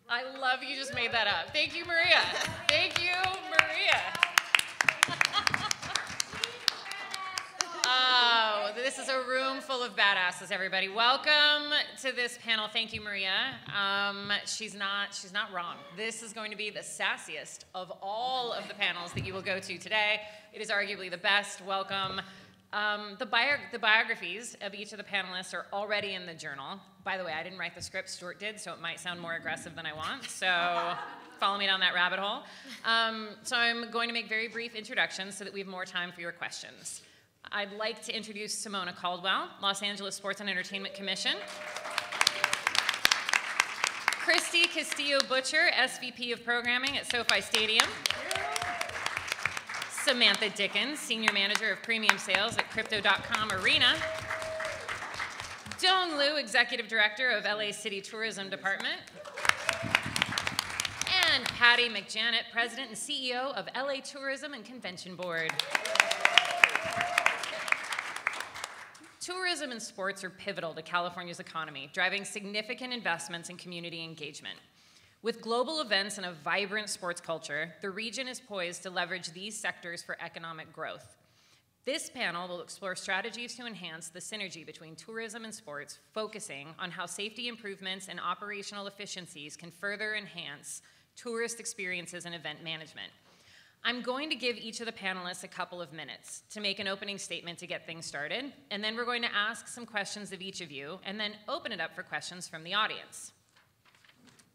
I love you just made that up. Thank you, Maria. Thank you, Maria. Oh, this is a room full of badasses, everybody. Welcome to this panel. Thank you, Maria. She's not wrong. This is going to be the sassiest of all of the panels that you will go to today. It is arguably the best. Welcome. The biographies of each of the panelists are already in the journal. By the way, I didn't write the script, Stuart did, so it might sound more aggressive than I want, so follow me down that rabbit hole. So I'm going to make very brief introductions so that we have more time for your questions. I'd like to introduce Simona Caldwell, Los Angeles Sports and Entertainment Commission. Christy Castillo-Butcher, SVP of Programming at SoFi Stadium. Samantha Dickens, Senior Manager of Premium Sales at Crypto.com Arena. Doan Liu, Executive Director of LA City Tourism Department. And Patty McJanet, President and CEO of LA Tourism and Convention Board. Tourism and sports are pivotal to California's economy, driving significant investments in community engagement. With global events and a vibrant sports culture, the region is poised to leverage these sectors for economic growth. This panel will explore strategies to enhance the synergy between tourism and sports, focusing on how safety improvements and operational efficiencies can further enhance tourist experiences and event management. I'm going to give each of the panelists a couple of minutes to make an opening statement to get things started, and then we're going to ask some questions of each of you, and then open it up for questions from the audience.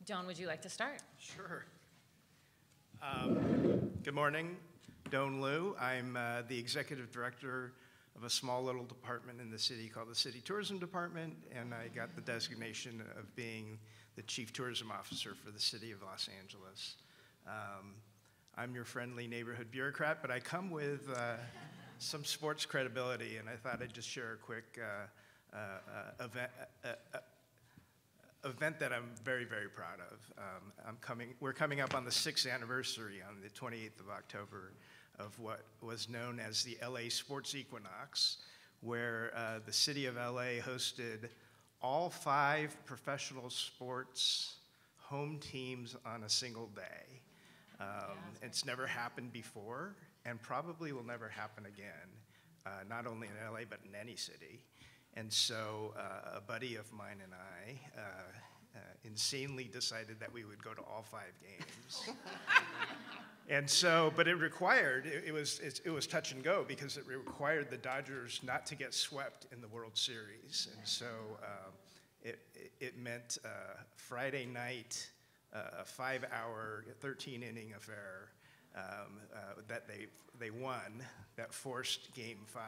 Doan, would you like to start? Sure. Good morning, Doan Liu. I'm the executive director of a small little department in the city called the City Tourism Department, and I got the designation of being the chief tourism officer for the city of Los Angeles. I'm your friendly neighborhood bureaucrat, but I come with some sports credibility, and I thought I'd just share a quick event that I'm very, very proud of. We're coming up on the 6th anniversary on the 28th of October of what was known as the LA Sports Equinox, where the city of LA hosted all 5 professional sports home teams on a single day. It's never happened before, and probably will never happen again, not only in LA, but in any city. And so a buddy of mine and I insanely decided that we would go to all 5 games. And so, but it required, it was touch and go, because it required the Dodgers not to get swept in the World Series. And so it meant Friday night, a 5-hour, 13-inning affair that they won, that forced Game 5.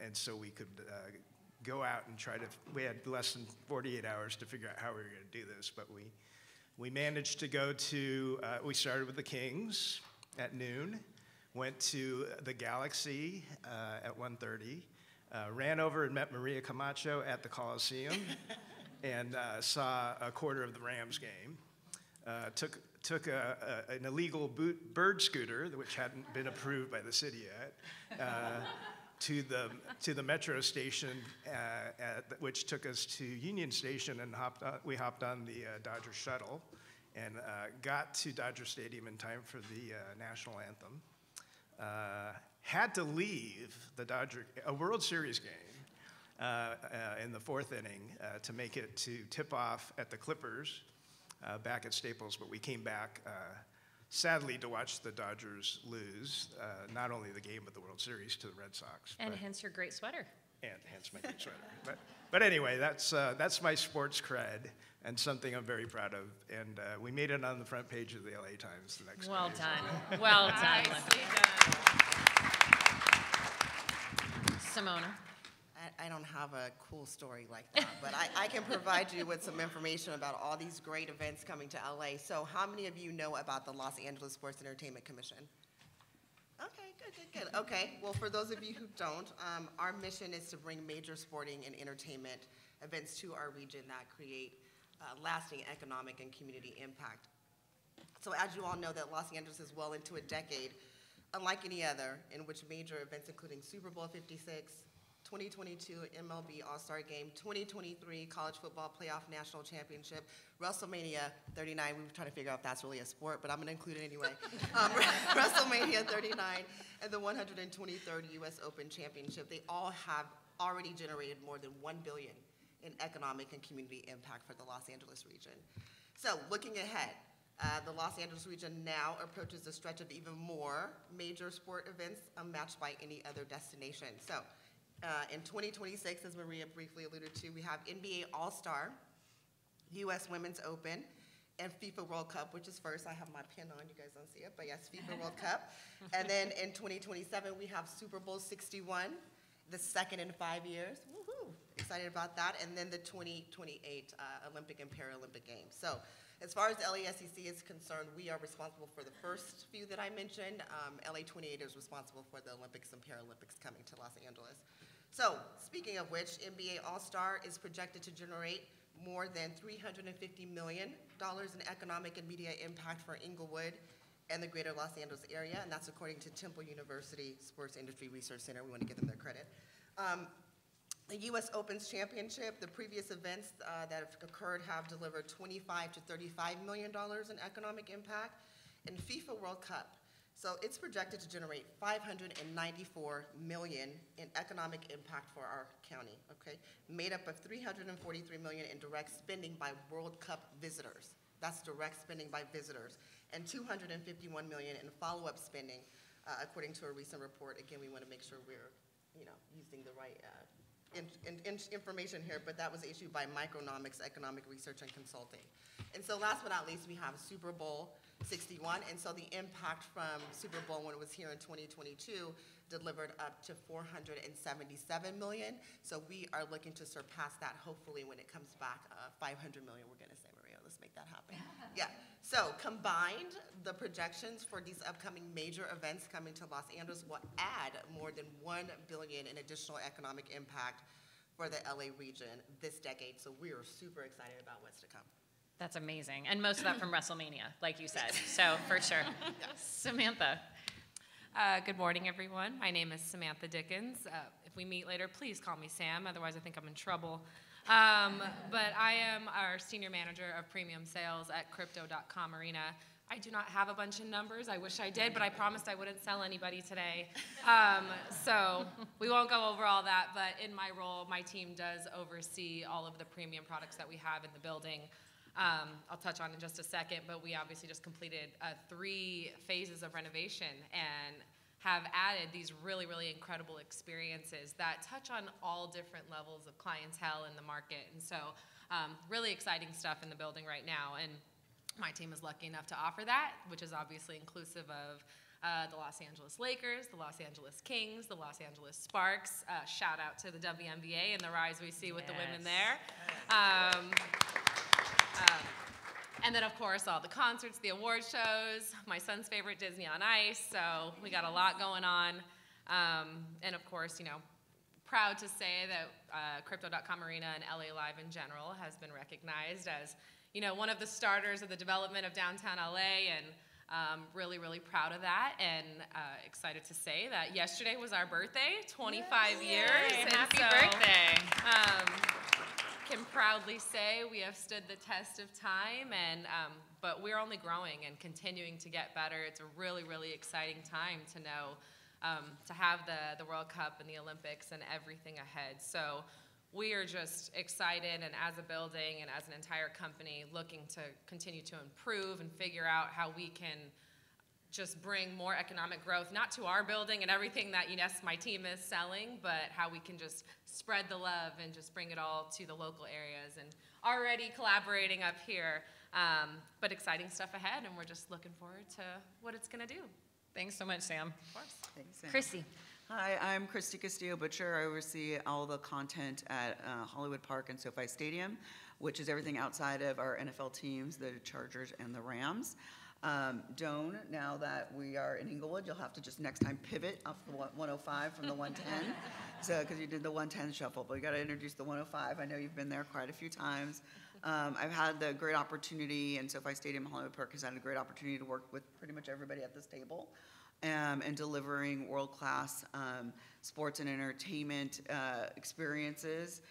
And so we could go out and try to, we had less than 48 hours to figure out how we were going to do this, but we managed to go to, we started with the Kings at noon, went to the Galaxy at 1:30, ran over and met Maria Camacho at the Coliseum, and saw a quarter of the Rams game. Took an illegal bird scooter, which hadn't been approved by the city yet, to the metro station, which took us to Union Station, and we hopped on the Dodger shuttle, and got to Dodger Stadium in time for the national anthem. Had to leave a World Series game in the 4th inning to make it to tip-off at the Clippers back at Staples, but we came back sadly to watch the Dodgers lose, not only the game but the World Series to the Red Sox. And hence your great sweater. And hence my great sweater. But anyway, that's my sports cred and something I'm very proud of. And we made it on the front page of the LA Times the next day. Well done. Well done. Nicely done. Simona. I don't have a cool story like that, but I can provide you with some information about all these great events coming to LA. So how many of you know about the Los Angeles Sports and Entertainment Commission? Okay, good. Okay, well, for those of you who don't, our mission is to bring major sporting and entertainment events to our region that create lasting economic and community impact. So as you all know, that Los Angeles is well into a decade, unlike any other, in which major events including Super Bowl 56, 2022 MLB All-Star Game, 2023 College Football Playoff National Championship, WrestleMania 39. We were trying to figure out if that's really a sport, but I'm going to include it anyway. WrestleMania 39 and the 123rd U.S. Open Championship. They all have already generated more than $1 billion in economic and community impact for the Los Angeles region. So looking ahead, the Los Angeles region now approaches a stretch of even more major sport events unmatched by any other destination. So in 2026, as Maria briefly alluded to, we have NBA All-Star, U.S. Women's Open, and FIFA World Cup, which is first. I have my pin on, you guys don't see it, but yes, FIFA World Cup. And then in 2027, we have Super Bowl 61, the second in 5 years. Woohoo! Excited about that. And then the 2028 Olympic and Paralympic Games. So as far as LASEC is concerned, we are responsible for the first few that I mentioned. LA28 is responsible for the Olympics and Paralympics coming to Los Angeles. So speaking of which, NBA All-Star is projected to generate more than $350 million in economic and media impact for Inglewood and the greater Los Angeles area, and that's according to Temple University Sports Industry Research Center. We want to give them their credit. The U.S. Opens Championship, the previous events that have occurred have delivered $25 to $35 million in economic impact. And FIFA World Cup, so it's projected to generate $594 million in economic impact for our county, okay? Made up of $343 million in direct spending by World Cup visitors. That's direct spending by visitors. And $251 million in follow-up spending, according to a recent report. Again, we want to make sure we're, using the right information here, but that was issued by Micronomics Economic Research and Consulting. And so last but not least, we have Super Bowl 61, and so the impact from Super Bowl when it was here in 2022 delivered up to $477 million. So we are looking to surpass that hopefully when it comes back, $500 million, we're gonna say, Maria, let's make that happen. Yeah, so combined, the projections for these upcoming major events coming to Los Angeles will add more than $1 billion in additional economic impact for the LA region this decade. So we are super excited about what's to come. That's amazing. And most of that from WrestleMania, like you said. So for sure. Yes. Samantha. Good morning, everyone. My name is Samantha Dickens. If we meet later, please call me Sam. Otherwise, I think I'm in trouble. But I am our senior manager of premium sales at Crypto.com Arena. I do not have a bunch of numbers. I wish I did, but I promised I wouldn't sell anybody today. So we won't go over all that, but in my role, my team does oversee all of the premium products that we have in the building. I'll touch on in just a second, but we obviously just completed 3 phases of renovation and have added these really, really incredible experiences that touch on all different levels of clientele in the market. And so really exciting stuff in the building right now. And my team is lucky enough to offer that, which is obviously inclusive of the Los Angeles Lakers, the Los Angeles Kings, the Los Angeles Sparks. Shout out to the WNBA and the rise we see with the women there. And then, of course, all the concerts, the award shows, my son's favorite, Disney on Ice. So we got a lot going on. And, of course, proud to say that Crypto.com Arena and LA Live in general has been recognized as, one of the starters of the development of downtown LA, and really, really proud of that, and excited to say that yesterday was our birthday, 25 years. And happy birthday. Can proudly say we have stood the test of time, and but we're only growing and continuing to get better. It's a really, really exciting time to know, to have the World Cup and the Olympics and everything ahead. So we are just excited, and as a building and as an entire company, looking to continue to improve and figure out how we can just bring more economic growth, not to our building and everything that, yes, my team is selling, but how we can just spread the love and just bring it all to the local areas, and already collaborating up here. But exciting stuff ahead, and we're just looking forward to what it's gonna do. Thanks so much, Sam. Of course. Thanks, Sam. Chrissy. Hi, I'm Christy Castillo-Butcher. I oversee all the content at Hollywood Park and SoFi Stadium, which is everything outside of our NFL teams, the Chargers and the Rams. Doan, now that we are in Inglewood, you'll have to just next time pivot off the 105 from the 110, because you did the 110 shuffle, but you got to introduce the 105. I know you've been there quite a few times. I've had the great opportunity, and SoFi Stadium Hollywood Park has had a great opportunity to work with pretty much everybody at this table. and delivering world-class sports and entertainment experiences.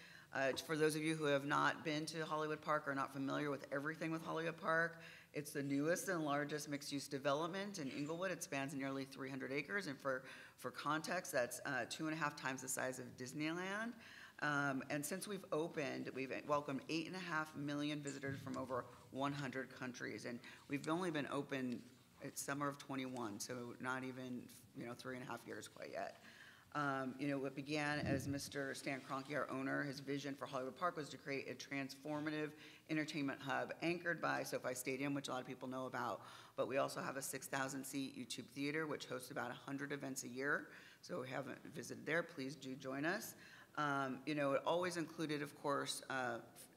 For those of you who have not been to Hollywood Park or not familiar with everything with Hollywood Park, it's the newest and largest mixed-use development in Inglewood. It spans nearly 300 acres, and for context, that's 2.5 times the size of Disneyland. And since we've opened, we've welcomed 8.5 million visitors from over 100 countries, and we've only been open, it's summer of 21, so not even 3.5 years quite yet. What began as Mr. Stan Kroenke, our owner, his vision for Hollywood Park was to create a transformative entertainment hub anchored by SoFi Stadium, which a lot of people know about, but we also have a 6,000-seat YouTube theater, which hosts about 100 events a year. So if you haven't visited there, please do join us. It always included, of course,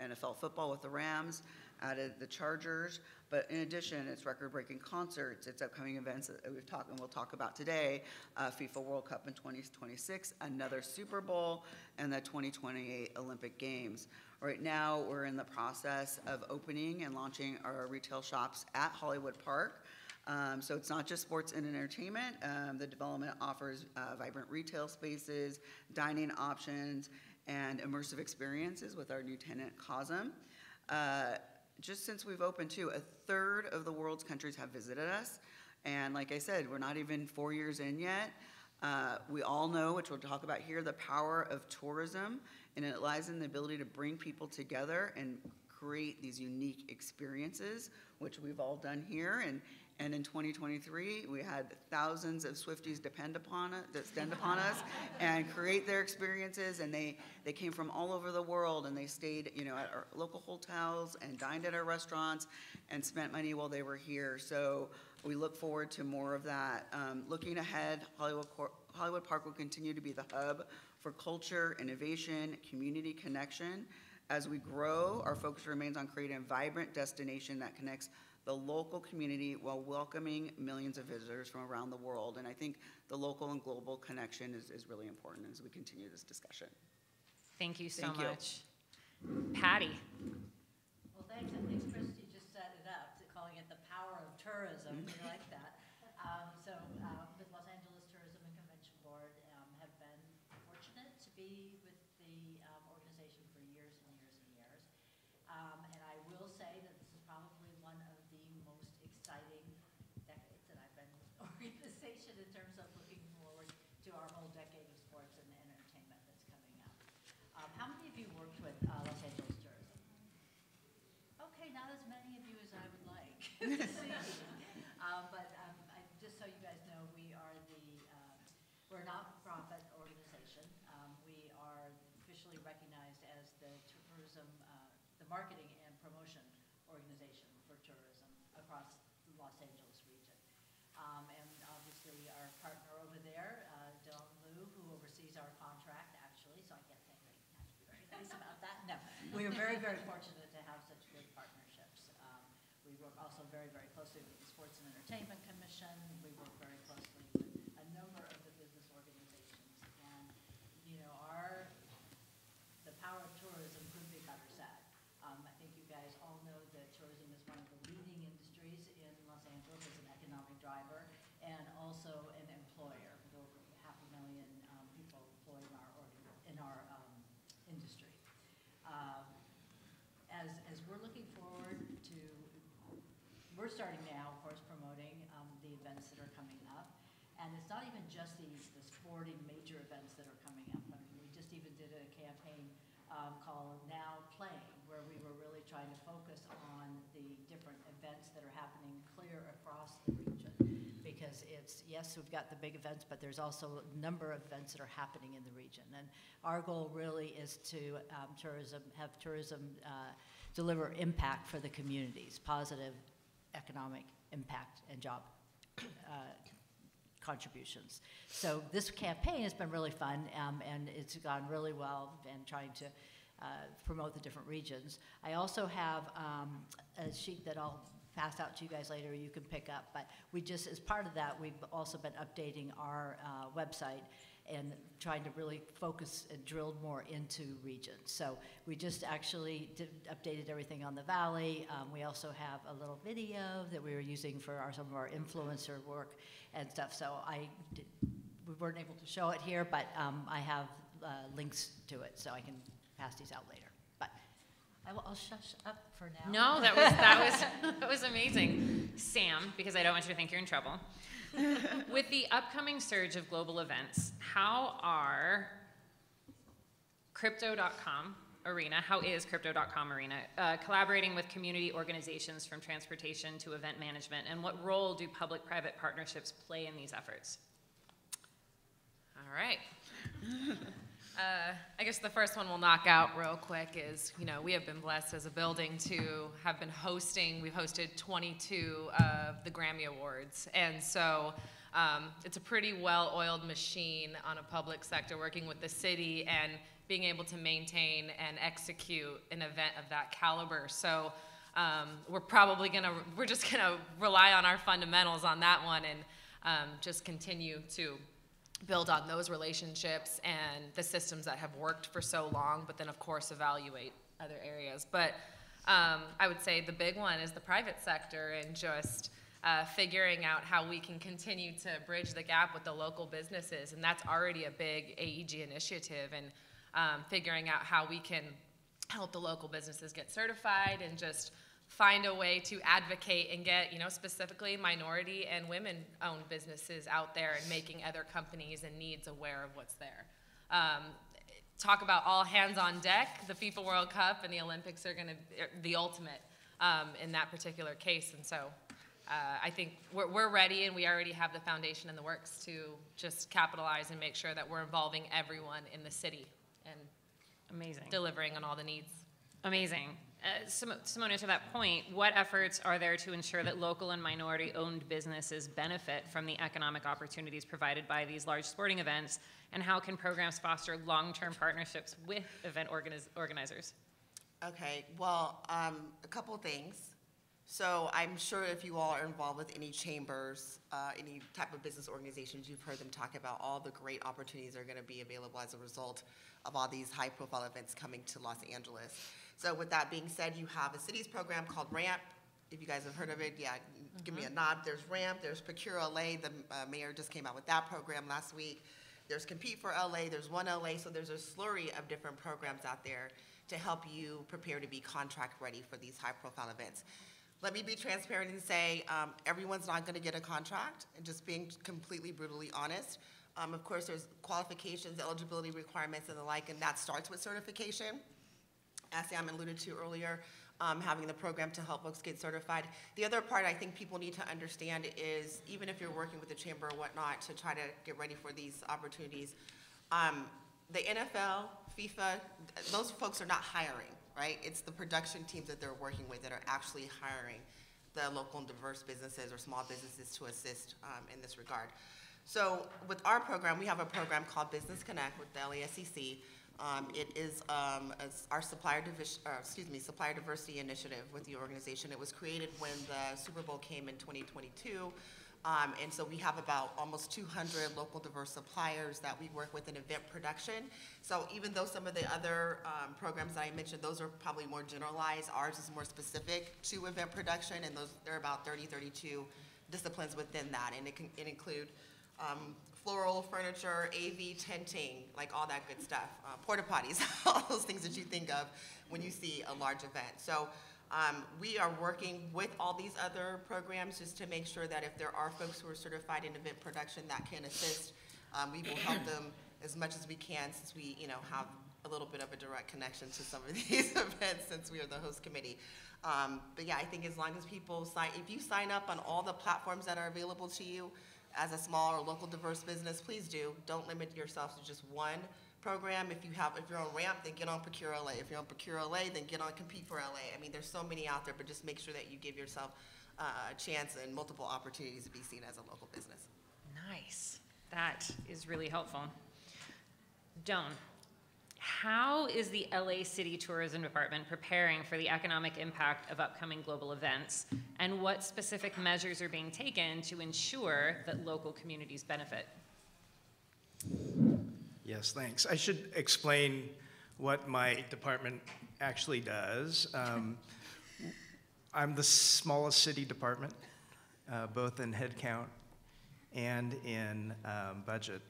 NFL football with the Rams, added the Chargers, but in addition, it's record-breaking concerts, it's upcoming events that we'll talk about today, FIFA World Cup in 2026, another Super Bowl, and the 2028 Olympic Games. Right now, we're in the process of opening and launching our retail shops at Hollywood Park. So it's not just sports and entertainment. The development offers vibrant retail spaces, dining options, and immersive experiences with our new tenant, Cosm. Just since we've opened, too, 1/3 of the world's countries have visited us. And like I said, we're not even 4 years in yet. We all know, which we'll talk about here, the power of tourism, and it lies in the ability to bring people together and create these unique experiences, which we've all done here. And in 2023, we had thousands of Swifties descend upon us and create their experiences. And they came from all over the world, and they stayed, at our local hotels and dined at our restaurants and spent money while they were here. So we look forward to more of that. Looking ahead, Hollywood Park will continue to be the hub for culture, innovation, community connection. As we grow, our focus remains on creating a vibrant destination that connects the local community while welcoming millions of visitors from around the world. And I think the local and global connection is really important as we continue this discussion. Thank you so Thank you. much. Patty. Well, thanks. I think Christy just set it up, calling it the power of tourism. We like that. With Los Angeles Tourism and Convention Board, have been fortunate to be with the organization for years and years and years. And I will say that this is probably one of the most exciting decades that I've been with the organization in terms of looking forward to our whole decade of sports and entertainment that's coming up. How many of you worked with Los Angeles Tourism? Okay, not as many of you as I would like to see. Just so you guys know, we're a not-for-profit organization. We are officially recognized as the tourism, the marketing and promotion organization for tourism across the Los Angeles region. And obviously our partner over there, Dylan Liu, who oversees our contract actually, so I can't say very, have to be very nice about that. No, we are very, very fortunate to have such good partnerships. We work also very, very closely with the Sports and Entertainment Commission. We work very closely with a number of the business organizations. And, the power of tourism couldn't be better said. I think you guys all know that tourism is one of the leading industries in Los Angeles as an economic driver and also an employer with over 500,000 people employed in our industry. As we're looking forward to, we're starting now, of course, promoting the events that are coming up. And it's not even just the sporting major events that are coming up. I mean, we just even did a campaign called Now Playing, where we were really trying to focus on the different events that are happening clear across the region. Because yes, we've got the big events, but there's also a number of events that are happening in the region. And our goal really is to have tourism deliver impact for the communities, positive economic impact and job contributions. So this campaign has been really fun, and it's gone really well in trying to promote the different regions. I also have a sheet that I'll pass out to you guys later, you can pick up, but we just, as part of that, we've also been updating our website, and trying to really focus and drill more into regions. So we just actually updated everything on the Valley. We also have a little video that we were using for some of our influencer work and stuff. So we weren't able to show it here, but I have links to it, so I can pass these out later. But I'll shush up for now. No, that was amazing. Sam, because I don't want you to think you're in trouble. With the upcoming surge of global events, how are Crypto.com Arena, how is Crypto.com Arena collaborating with community organizations from transportation to event management, and what role do public-private partnerships play in these efforts? All right. I guess the first one we'll knock out real quick is, we have been blessed as a building to have been we've hosted 22 of the Grammy Awards. And so it's a pretty well-oiled machine on a public sector working with the city and being able to maintain and execute an event of that caliber. So we're just gonna rely on our fundamentals on that one and just continue to build on those relationships and the systems that have worked for so long, but then of course evaluate other areas. But I would say the big one is the private sector and just figuring out how we can continue to bridge the gap with the local businesses. And that's already a big AEG initiative, and figuring out how we can help the local businesses get certified and just find a way to advocate and get, specifically minority and women-owned businesses out there and making other companies and needs aware of what's there. Talk about all hands on deck. The FIFA World Cup and the Olympics are going to be the ultimate in that particular case. And so I think we're ready, and we already have the foundation in the works to just capitalize and make sure that we're involving everyone in the city and Amazing. Delivering on all the needs. Amazing. Simona, to that point, what efforts are there to ensure that local and minority-owned businesses benefit from the economic opportunities provided by these large sporting events, and how can programs foster long-term partnerships with event organizers? Okay, well, a couple things. So I'm sure if you all are involved with any chambers, any type of business organizations, you've heard them talk about all the great opportunities that are going to be available as a result of all these high-profile events coming to Los Angeles. So with that being said, you have a city's program called RAMP. If you guys have heard of it, yeah, give me a nod. There's RAMP, there's Procure LA. The mayor just came out with that program last week. There's Compete for LA, there's One LA, so there's a slurry of different programs out there to help you prepare to be contract ready for these high-profile events. Let me be transparent and say everyone's not going to get a contract, and just being completely brutally honest. Of course, there's qualifications, eligibility requirements, and the like, and that starts with certification. As Sam alluded to earlier, having the program to help folks get certified. The other part I think people need to understand is, even if you're working with the chamber or whatnot to try to get ready for these opportunities, the NFL, FIFA, those folks are not hiring, right? It's the production teams that they're working with that are actually hiring the local and diverse businesses or small businesses to assist in this regard. So with our program, we have a program called Business Connect with the LASCC. It is our supplier diversity initiative with the organization. It was created when the Super Bowl came in 2022. And so we have about almost 200 local diverse suppliers that we work with in event production. So even though some of the other programs that I mentioned, those are probably more generalized, ours is more specific to event production, and there are about 32 disciplines within that. And it include floral, furniture, AV, tenting, like all that good stuff, porta potties, all those things that you think of when you see a large event. So we are working with all these other programs just to make sure that if there are folks who are certified in event production that can assist, we will help them as much as we can, since we have a little bit of a direct connection to some of these events since we are the host committee. But yeah, I think as long as people if you sign up on all the platforms that are available to you, as a small or local diverse business, please do. Don't limit yourself to just one program. If you're on RAMP, then get on Procure LA. If you're on Procure LA, then get on Compete for LA. I mean, there's so many out there, but just make sure that you give yourself a chance and multiple opportunities to be seen as a local business. Nice. That is really helpful. Joan, how is the LA City Tourism Department preparing for the economic impact of upcoming global events, and what specific measures are being taken to ensure that local communities benefit? Yes, thanks. I should explain what my department actually does. I'm the smallest city department, both in headcount and in budget,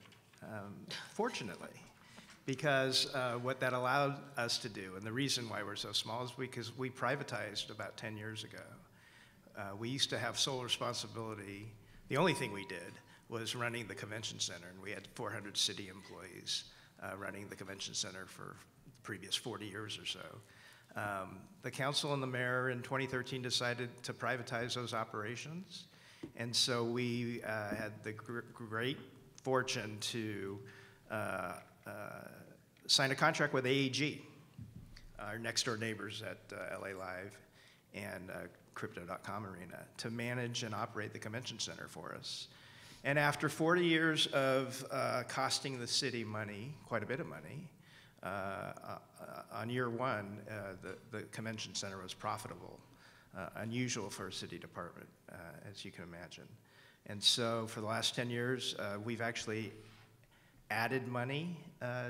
fortunately, because what that allowed us to do, and the reason why we're so small is because we privatized about 10 years ago. We used to have sole responsibility. The only thing we did was running the convention center, and we had 400 city employees running the convention center for the previous 40 years or so. The council and the mayor in 2013 decided to privatize those operations, and so we had the great fortune to sign a contract with AEG, our next door neighbors at LA Live and Crypto.com Arena, to manage and operate the convention center for us. And after 40 years of costing the city money, quite a bit of money, on year one, the convention center was profitable, unusual for a city department, as you can imagine. And so for the last 10 years, we've actually added money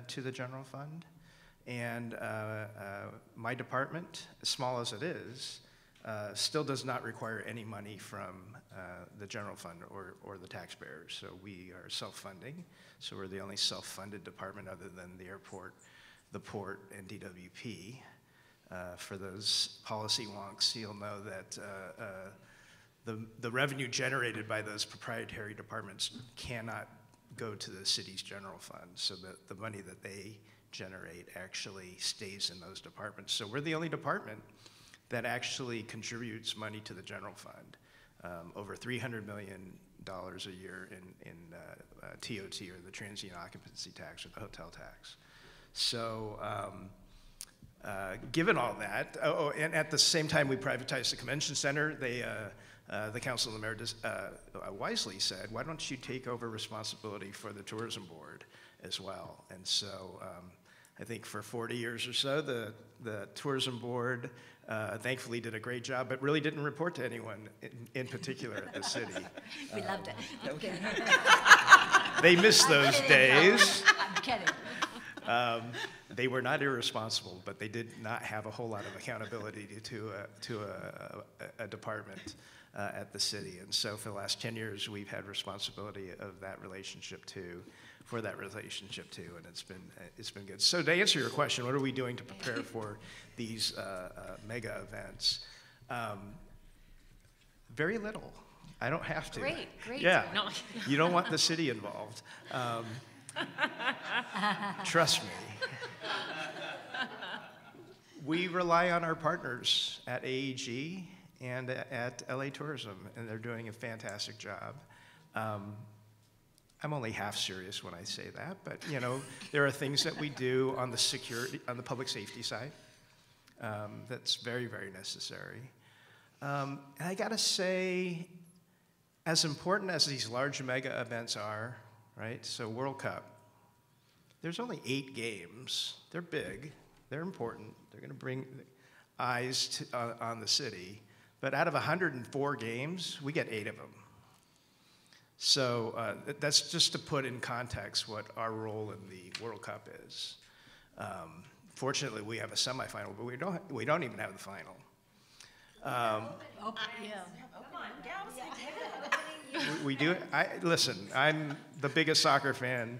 to the general fund. And my department, as small as it is, still does not require any money from the general fund or the taxpayers. So we are self-funding. So we're the only self-funded department other than the airport, the port, and DWP. For those policy wonks, you'll know that the revenue generated by those proprietary departments cannot go to the city's general fund. So that the money that they generate actually stays in those departments. So we're the only department that actually contributes money to the general fund, over $300 million a year in TOT, or the transient occupancy tax, or the hotel tax. So given all that, and at the same time we privatized the convention center, the council and the mayor wisely said, why don't you take over responsibility for the tourism board as well? And so I think for 40 years or so, the tourism board thankfully did a great job, but really didn't report to anyone in particular at the city. We loved it. Okay. They missed those days. I'm kidding. They were not irresponsible, but they did not have a whole lot of accountability to a department at the city. And so for the last 10 years, we've had responsibility of that relationship too, and it's been good. So to answer your question, what are we doing to prepare for these mega events? Very little. I don't have to. Great. Yeah. No. You don't want the city involved. Trust me. We rely on our partners at AEG and at LA Tourism, and they're doing a fantastic job. I'm only half serious when I say that, but you know, there are things that we do on the public safety side, that's very, very necessary. And I gotta say, as important as these large mega events are, right? So World Cup, there's only 8 games. They're big, they're important. They're gonna bring eyes on the city. But out of 104 games, we get 8 of them. So that's just to put in context what our role in the World Cup is. Fortunately, we have a semifinal, but we don't even have the final. We do. Listen, I'm the biggest soccer fan,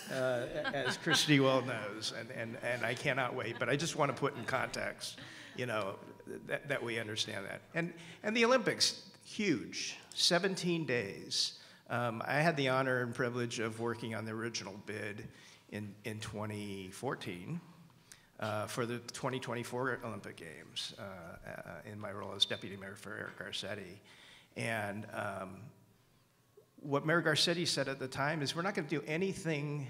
as Christy well knows, and I cannot wait. But I just want to put in context, you know, that we understand that. And the Olympics, huge, 17 days. I had the honor and privilege of working on the original bid in 2014 for the 2024 Olympic Games in my role as deputy mayor for Eric Garcetti. And what Mayor Garcetti said at the time is, we're not going to do anything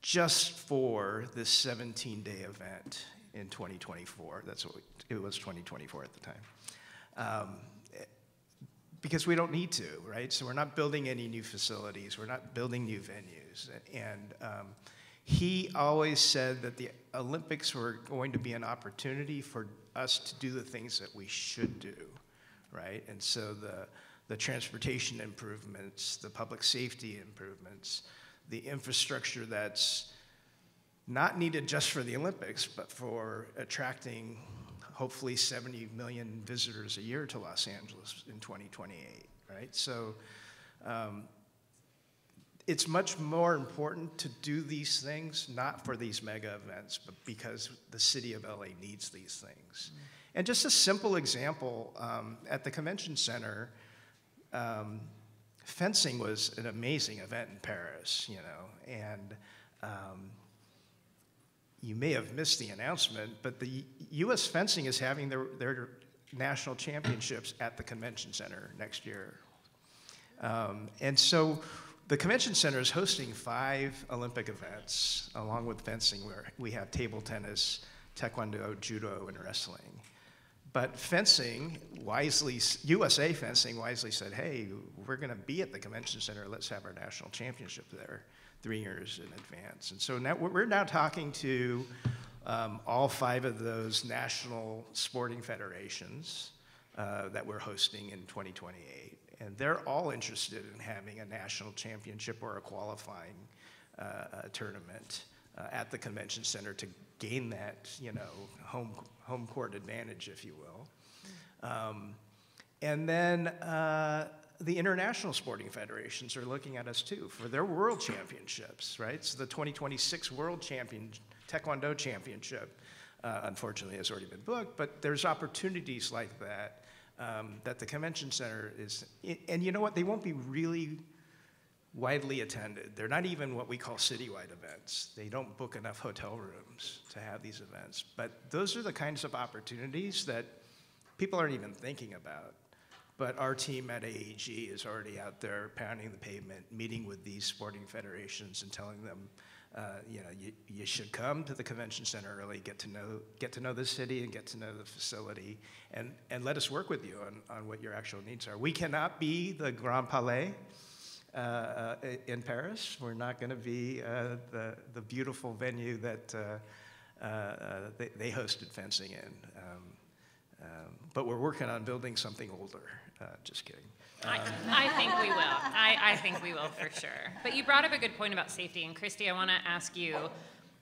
just for this 17-day event in 2024. That's what it was, 2024 at the time. Because we don't need to, right? So we're not building any new facilities. We're not building new venues. And he always said that the Olympics were going to be an opportunity for us to do the things that we should do, right? And so the transportation improvements, the public safety improvements, the infrastructure that's not needed just for the Olympics, but for attracting hopefully 70 million visitors a year to Los Angeles in 2028, right? So it's much more important to do these things, not for these mega events, but because the city of LA needs these things. And just a simple example, at the convention center, fencing was an amazing event in Paris, you know, and you may have missed the announcement, but the U.S. fencing is having their national championships at the convention center next year. And so the convention center is hosting 5 Olympic events, along with fencing, where we have table tennis, taekwondo, judo, and wrestling. But fencing, wisely, USA Fencing wisely said, hey, we're going to be at the convention center, let's have our national championship there 3 years in advance. And so now we're now talking to all 5 of those national sporting federations that we're hosting in 2028. And they're all interested in having a national championship or a qualifying tournament at the convention center to gain that, you know, home court advantage, if you will. And then the international sporting federations are looking at us too for their world championships, right? So the 2026 World Taekwondo Championship, unfortunately, has already been booked, but there's opportunities like that that the convention center is, and you know what? They won't be really widely attended. They're not even what we call citywide events. They don't book enough hotel rooms to have these events. But those are the kinds of opportunities that people aren't even thinking about. But our team at AAG is already out there pounding the pavement, meeting with these sporting federations and telling them, you know, you should come to the convention center early, get to know the city and get to know the facility, and let us work with you on what your actual needs are. We cannot be the Grand Palais in Paris. We're not going to be the beautiful venue that they hosted fencing in. But we're working on building something older. Just kidding. I think we will. I think we will for sure. But you brought up a good point about safety. And Christy, I want to ask you,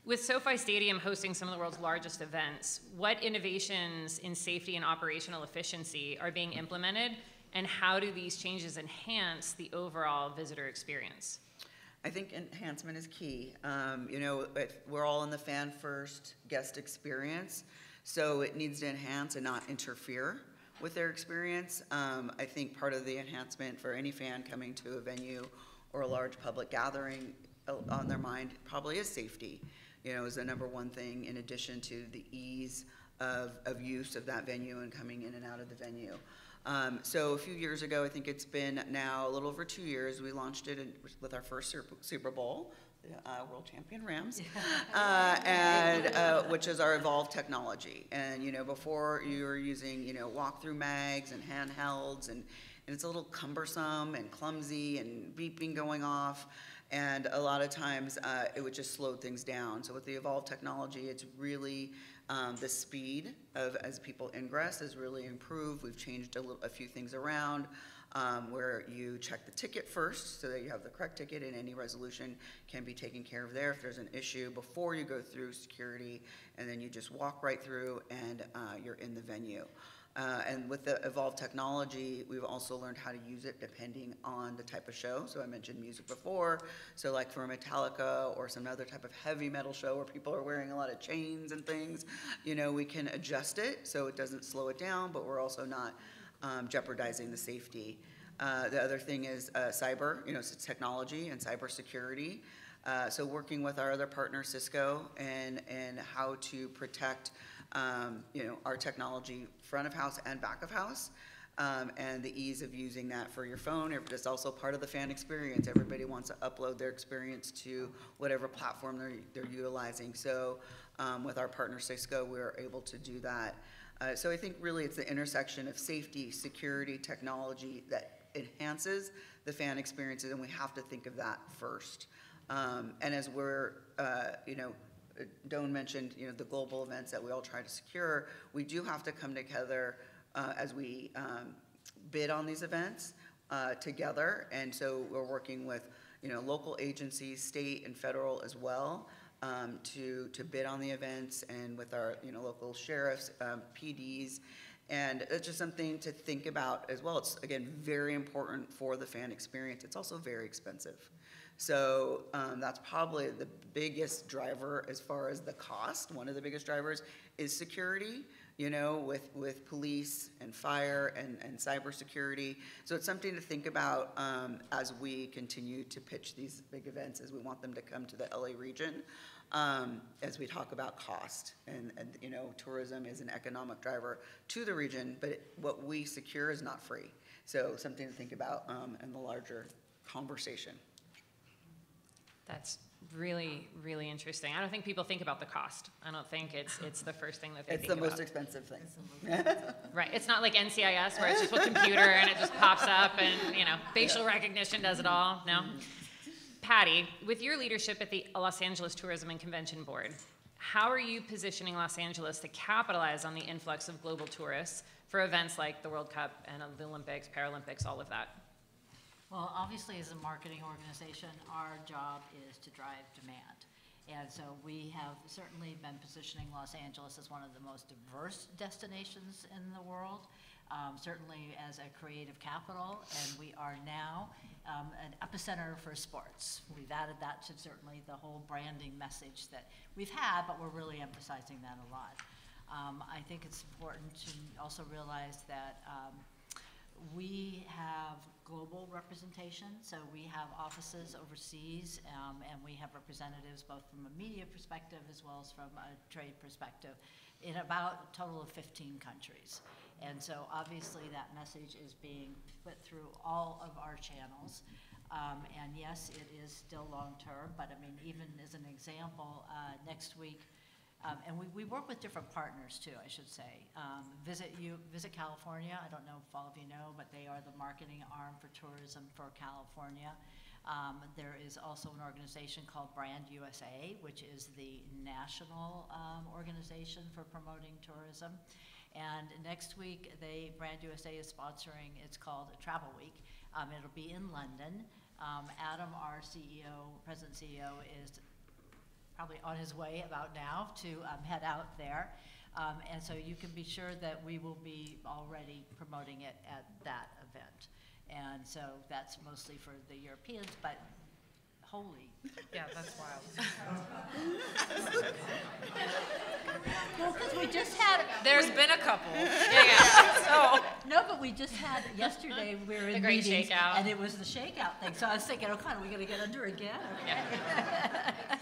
with SoFi Stadium hosting some of the world's largest events, what innovations in safety and operational efficiency are being implemented? And how do these changes enhance the overall visitor experience? I think enhancement is key. You know, we're all in the fan-first guest experience, so it needs to enhance and not interfere with their experience. I think part of the enhancement for any fan coming to a venue or a large public gathering on their mind probably is safety, you know, is the number one thing, in addition to the ease of use of that venue and coming in and out of the venue. So a few years ago, I think it's been now a little over 2 years, we launched it with our first Super Bowl, world champion Rams, and which is our evolved technology. And you know, before you were using, you know, walk-through mags and handhelds, and it's a little cumbersome and clumsy and beeping going off, and a lot of times it would just slow things down. So with the evolved technology, it's really the speed of as people ingress has really improved. We've changed a few things around. Where you check the ticket first so that you have the correct ticket, and any resolution can be taken care of there if there's an issue before you go through security, and then you just walk right through and you're in the venue. And with the evolved technology, we've also learned how to use it depending on the type of show. So I mentioned music before. So like for a Metallica or some other type of heavy metal show where people are wearing a lot of chains and things, you know, we can adjust it so it doesn't slow it down, but we're also not jeopardizing the safety. The other thing is cyber, you know, it's technology and cybersecurity. So working with our other partner, Cisco, and how to protect, you know, our technology front of house and back of house, and the ease of using that for your phone. It's also part of the fan experience. Everybody wants to upload their experience to whatever platform they're utilizing. So with our partner, Cisco, we're able to do that. So I think really it's the intersection of safety, security, technology that enhances the fan experiences, and we have to think of that first. And as we're, you know, Doan mentioned, you know, the global events that we all try to secure, we do have to come together as we bid on these events together. And so we're working with, local agencies, state and federal as well, to bid on the events, and with our, local sheriffs, PDs. And it's just something to think about as well. It's, again, very important for the fan experience. It's also very expensive. So that's probably the biggest driver as far as the cost. One of the biggest drivers is security, with police and fire and cybersecurity. So it's something to think about as we continue to pitch these big events, as we want them to come to the LA region, as we talk about cost. And tourism is an economic driver to the region, but what we secure is not free. So something to think about in the larger conversation. That's really, really interesting. I don't think people think about the cost. I don't think it's the first thing that they think about. It's the most expensive thing. Right. It's not like NCIS where it's just a computer and it just pops up and, facial recognition does it all. No? Patty, with your leadership at the Los Angeles Tourism and Convention Board, how are you positioning Los Angeles to capitalize on the influx of global tourists for events like the World Cup and the Olympics, Paralympics, all of that? Well, obviously, as a marketing organization, our job is to drive demand. And so we have certainly been positioning Los Angeles as one of the most diverse destinations in the world, certainly as a creative capital, and we are now an epicenter for sports. We've added that to certainly the whole branding message that we've had, but we're really emphasizing that a lot. I think it's important to also realize that we have global representation, so we have offices overseas, and we have representatives both from a media perspective as well as from a trade perspective in about a total of 15 countries. And so obviously that message is being put through all of our channels. And yes, it is still long-term, but I mean, even as an example, next week, and we work with different partners too, I should say. Visit California. I don't know if all of you know, but they are the marketing arm for tourism for California. There is also an organization called Brand USA, which is the national organization for promoting tourism. And next week, Brand USA is sponsoring, it's called Travel Week. It'll be in London. Adam, our president CEO, is probably on his way about now to head out there. And so you can be sure that we will be already promoting it at that event. And so that's mostly for the Europeans, but holy. Yeah, that's wild. Well, because we just had. There's been a couple. Yeah. So. No, but we just had, yesterday we were in great meetings, shakeout. and it was the shakeout thing. So I was thinking, oh, God, are we going to get under again? Okay. Yeah.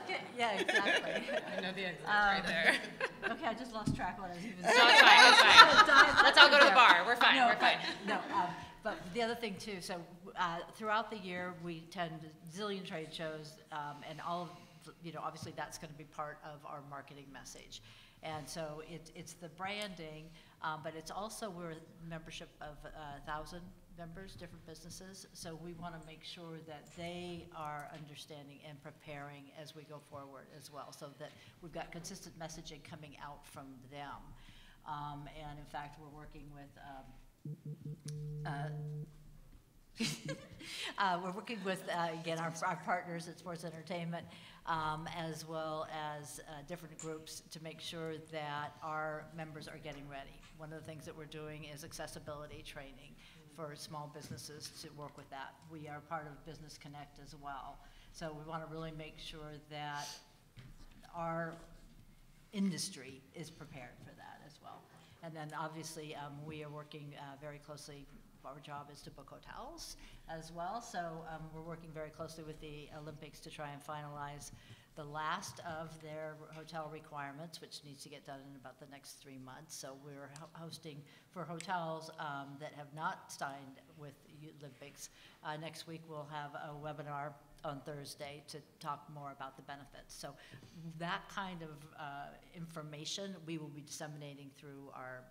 Okay, yeah, exactly. I know the exit right there. Okay, I just lost track of what I was even No, saying. it's fine, it's fine. Let's all go to the there. bar. We're fine, No, we're fine. No, but the other thing too, so throughout the year, we attend a zillion trade shows, and all of, obviously that's going to be part of our marketing message. And so it's the branding, but it's also, we're a membership of 1,000 members, different businesses, so we want to make sure that they are understanding and preparing as we go forward as well, so that we've got consistent messaging coming out from them. And in fact, we're working with again, our partners at Sports Entertainment, as well as different groups to make sure that our members are getting ready. One of the things that we're doing is accessibility training for small businesses to work with that. We are part of Business Connect as well. So we want to really make sure that our industry is prepared for that as well. And then obviously we are working very closely. Our job is to book hotels as well. So we're working very closely with the Olympics to try and finalize the last of their hotel requirements, which needs to get done in about the next 3 months. So we're hosting for hotels that have not signed with the Olympics. Next week we'll have a webinar on Thursday to talk more about the benefits. So that kind of information we will be disseminating through our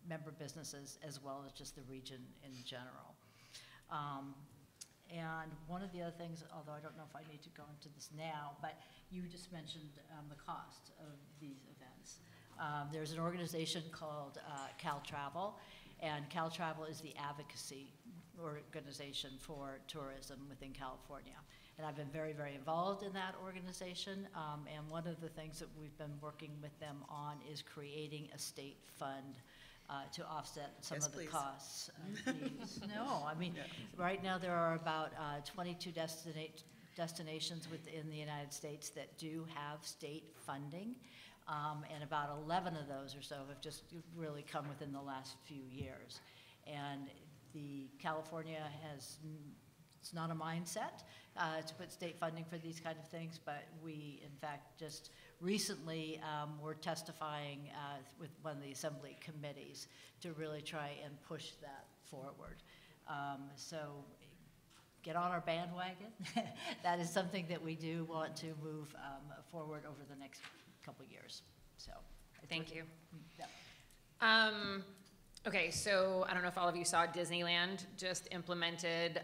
member businesses as well as just the region in general. And one of the other things, although I don't know if I need to go into this now, but you just mentioned the cost of these events. There's an organization called Cal Travel, and Cal Travel is the advocacy organization for tourism within California. And I've been very, very involved in that organization. And one of the things that we've been working with them on is creating a state fund to offset some Yes, of the please. costs of these. No, I mean, right now there are about 22 destinations within the United States that do have state funding. And about 11 of those or so have just really come within the last few years. And the California it's not a mindset to put state funding for these kind of things, but we, in fact, just recently were testifying with one of the assembly committees to really try and push that forward. So get on our bandwagon. That is something that we do want to move forward over the next couple of years. So Thank you. Yeah. Okay, so I don't know if all of you saw Disneyland just implemented,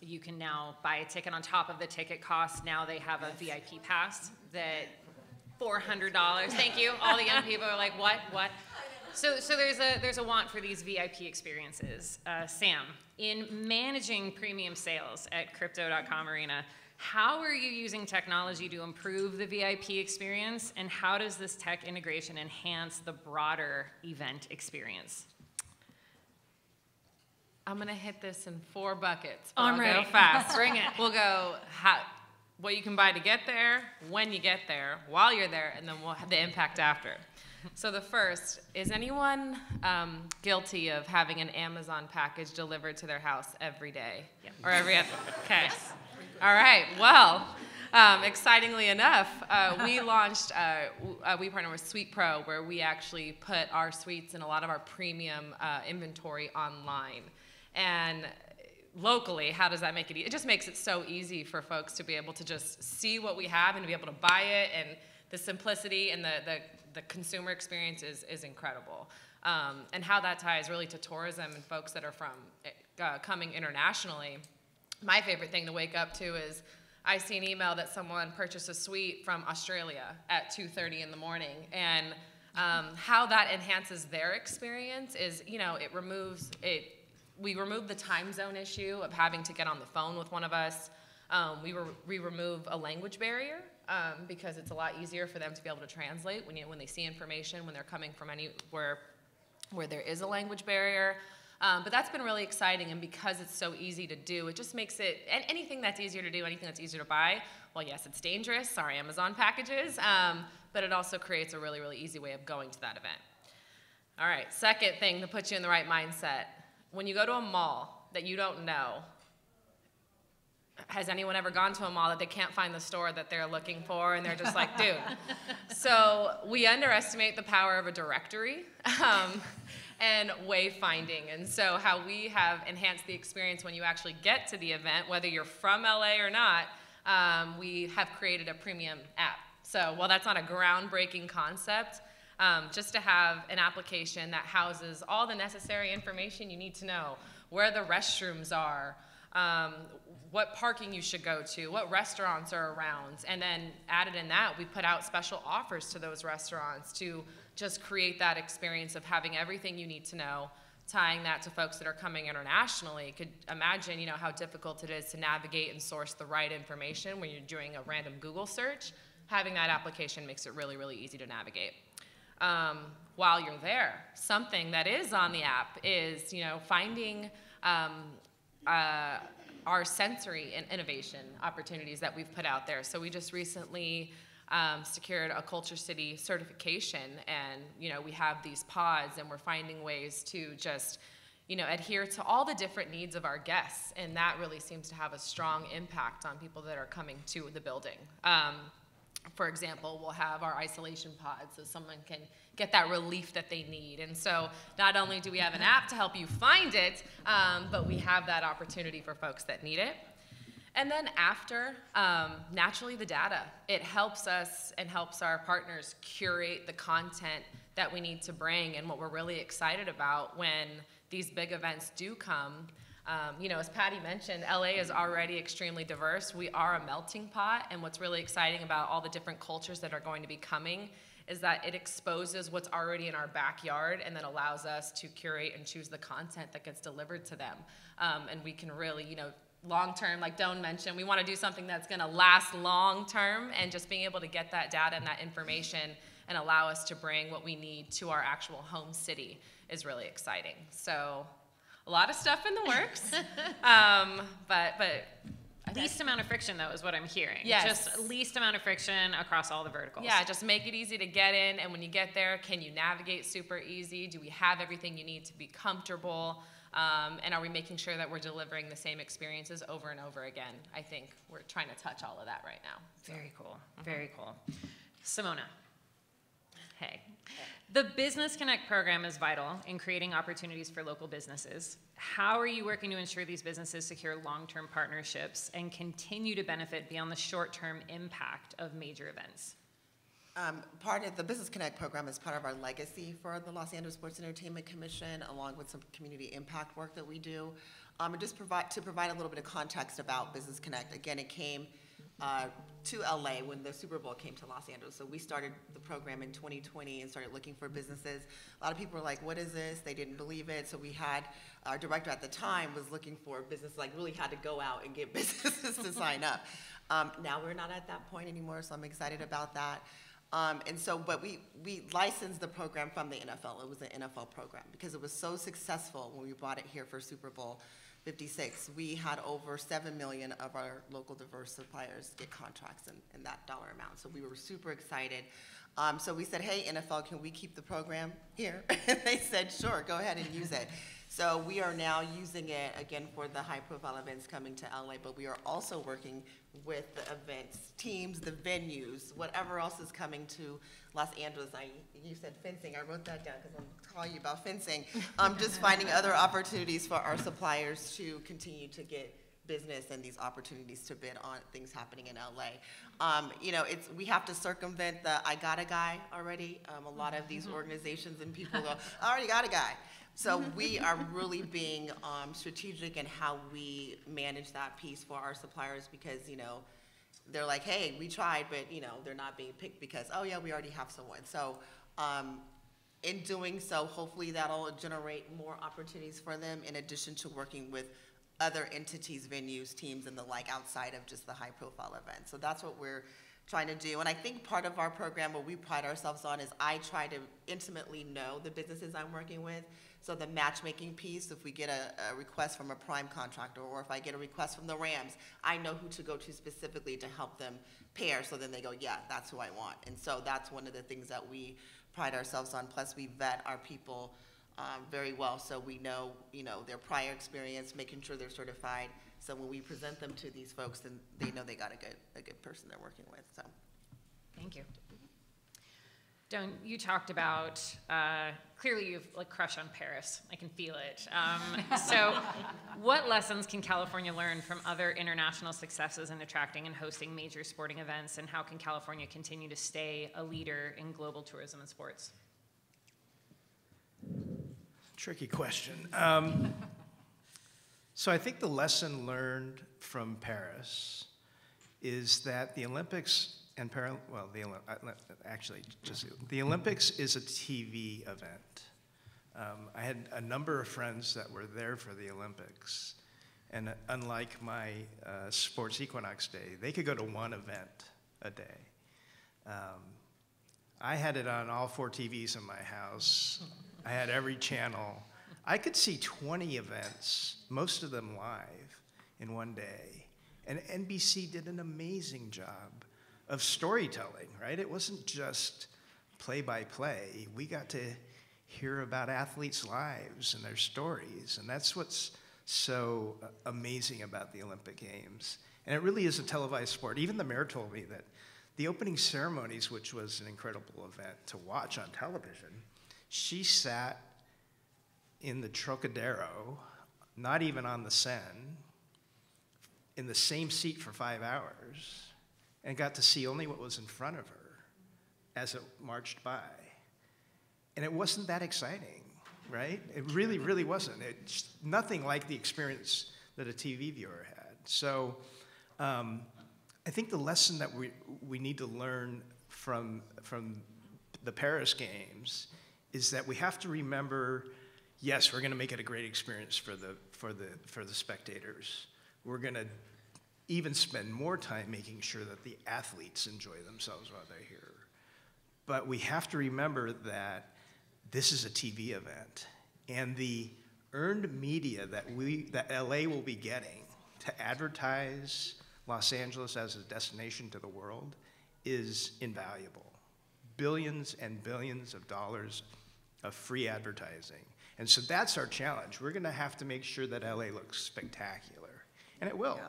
you can now buy a ticket on top of the ticket cost. Now they have a VIP pass that $400. Thank you. All the young people are like, what? So there's a want for these VIP experiences. Sam, in managing premium sales at Crypto.com Arena, how are you using technology to improve the VIP experience, and how does this tech integration enhance the broader event experience? I'm gonna hit this in 4 buckets. I'm I'll ready. Go fast. Bring it. We'll go what you can buy to get there, when you get there, while you're there, and then we'll have the impact after. So the first, is anyone guilty of having an Amazon package delivered to their house every day? Yep. Or every other? Okay. Yes. All right, well, excitingly enough, we launched, we partner with Suite Pro, where we actually put our suites and a lot of our premium inventory online. And locally, how does that make it? It just makes it so easy for folks to be able to just see what we have and to be able to buy it, and the simplicity and the consumer experience is incredible. And how that ties really to tourism and folks that are from coming internationally. My favorite thing to wake up to is I see an email that someone purchased a suite from Australia at 2:30 in the morning, and how that enhances their experience is, we remove the time zone issue of having to get on the phone with one of us. We remove a language barrier because it's a lot easier for them to be able to translate when they see information, when they're coming from anywhere where there is a language barrier. But that's been really exciting, and because it's so easy to do, it just makes it, and anything that's easier to do, anything that's easier to buy, well, yes, it's dangerous, sorry, Amazon packages, but it also creates a really, really easy way of going to that event. All right, second thing to put you in the right mindset. When you go to a mall that you don't know, has anyone ever gone to a mall that they can't find the store that they're looking for, and they're just like, dude. So we underestimate the power of a directory. And wayfinding, and so how we have enhanced the experience when you actually get to the event, whether you're from LA or not, we have created a premium app. So while that's not a groundbreaking concept, just to have an application that houses all the necessary information you need to know, where the restrooms are, what parking you should go to, what restaurants are around, and then added in that, we put out special offers to those restaurants to just create that experience of having everything you need to know, tying that to folks that are coming internationally. Could imagine, how difficult it is to navigate and source the right information when you're doing a random Google search. Having that application makes it really, really easy to navigate. While you're there, something that is on the app is, finding our sensory and innovation opportunities that we've put out there. So we just recently secured a Culture City certification, and we have these pods, and we're finding ways to just adhere to all the different needs of our guests, and that really seems to have a strong impact on people that are coming to the building. For example, we'll have our isolation pods so someone can get that relief that they need. And so not only do we have an app to help you find it, but we have that opportunity for folks that need it. And then after, naturally the data. It helps us and helps our partners curate the content that we need to bring, and what we're really excited about when these big events do come. As Patty mentioned, LA is already extremely diverse. We are a melting pot, and what's really exciting about all the different cultures that are going to be coming is that it exposes what's already in our backyard and then allows us to curate and choose the content that gets delivered to them. And we can really, you know, long term, like Doan mentioned, we want to do something that's going to last long term, and just being able to get that data and that information and allow us to bring what we need to our actual home city is really exciting. So a lot of stuff in the works, but Least amount of friction, though, is what I'm hearing. Yes. Just least amount of friction across all the verticals. yeah, just make it easy to get in, and when you get there, can you navigate super easy? Do we have everything you need to be comfortable? And are we making sure that we're delivering the same experiences over and over again? I think we're trying to touch all of that right now. Very cool. Very cool. Simona. Hey. The Business Connect program is vital in creating opportunities for local businesses. How are you working to ensure these businesses secure long-term partnerships and continue to benefit beyond the short-term impact of major events? Part of the Business Connect program is part of our legacy for the Los Angeles Sports and Entertainment Commission, along with some community impact work that we do. And just to provide a little bit of context about Business Connect, again, it came to LA when the Super Bowl came to Los Angeles. So we started the program in 2020 and started looking for businesses. A lot of people were like, what is this? They didn't believe it. So we had, our director at the time was looking for business, like really had to go out and get businesses to sign up. Now we're not at that point anymore, so I'm excited about that. But we licensed the program from the NFL. It was an NFL program because it was so successful when we brought it here for Super Bowl 56. We had over 7 million of our local diverse suppliers get contracts in that dollar amount. So we were super excited. So we said, hey, NFL, can we keep the program here? And they said, sure, go ahead and use it. So we are now using it, again, for the high-profile events coming to LA, but we are also working with the events teams, the venues, whatever else is coming to Los Angeles. You said fencing. I wrote that down because I'm calling you about fencing. Just finding other opportunities for our suppliers to continue to get business and these opportunities to bid on things happening in LA. You know, we have to circumvent the I got a guy already. A lot of these organizations and people go, I already got a guy. So we are really being strategic in how we manage that piece for our suppliers because, you know, they're like, hey, we tried, but, you know, they're not being picked because, oh, yeah, we already have someone. So in doing so, hopefully that'll generate more opportunities for them in addition to working with other entities, venues, teams, and the like outside of just the high-profile events. So that's what we're trying to do. And I think part of our program, what we pride ourselves on, is I try to intimately know the businesses I'm working with. So the matchmaking piece, if we get a request from a prime contractor or if I get a request from the Rams, I know who to go to specifically to help them pair so then they go, yeah, that's who I want. And so that's one of the things that we pride ourselves on. Plus we vet our people very well so we know, you know, their prior experience, making sure they're certified. So when we present them to these folks, then they know they got a good person they're working with. So, thank you. Doan, you talked about, clearly you've like crush on Paris. I can feel it. So what lessons can California learn from other international successes in attracting and hosting major sporting events, and how can California continue to stay a leader in global tourism and sports? Tricky question. So I think the lesson learned from Paris is that the Olympics and the Olympics is a TV event. I had a number of friends that were there for the Olympics, and unlike my Sports Equinox day, they could go to one event a day. I had it on all 4 TVs in my house. I had every channel. I could see 20 events, most of them live, in one day. And NBC did an amazing job of storytelling, right? It wasn't just play-by-play. We got to hear about athletes' lives and their stories, and that's what's so amazing about the Olympic Games. And it really is a televised sport. Even the mayor told me that the opening ceremonies, which was an incredible event to watch on television, she sat in the Trocadero, not even on the Seine, in the same seat for 5 hours, and got to see only what was in front of her as it marched by. And it wasn't that exciting, right? It really, really wasn't. It's nothing like the experience that a TV viewer had. So I think the lesson that we need to learn from the Paris Games is that we have to remember, yes, we're going to make it a great experience for the spectators. We're going to even spend more time making sure that the athletes enjoy themselves while they're here. But we have to remember that this is a TV event, and the earned media that LA will be getting to advertise Los Angeles as a destination to the world is invaluable. Billions and billions of dollars of free advertising. And so that's our challenge. We're gonna have to make sure that LA looks spectacular, and it will. Yeah.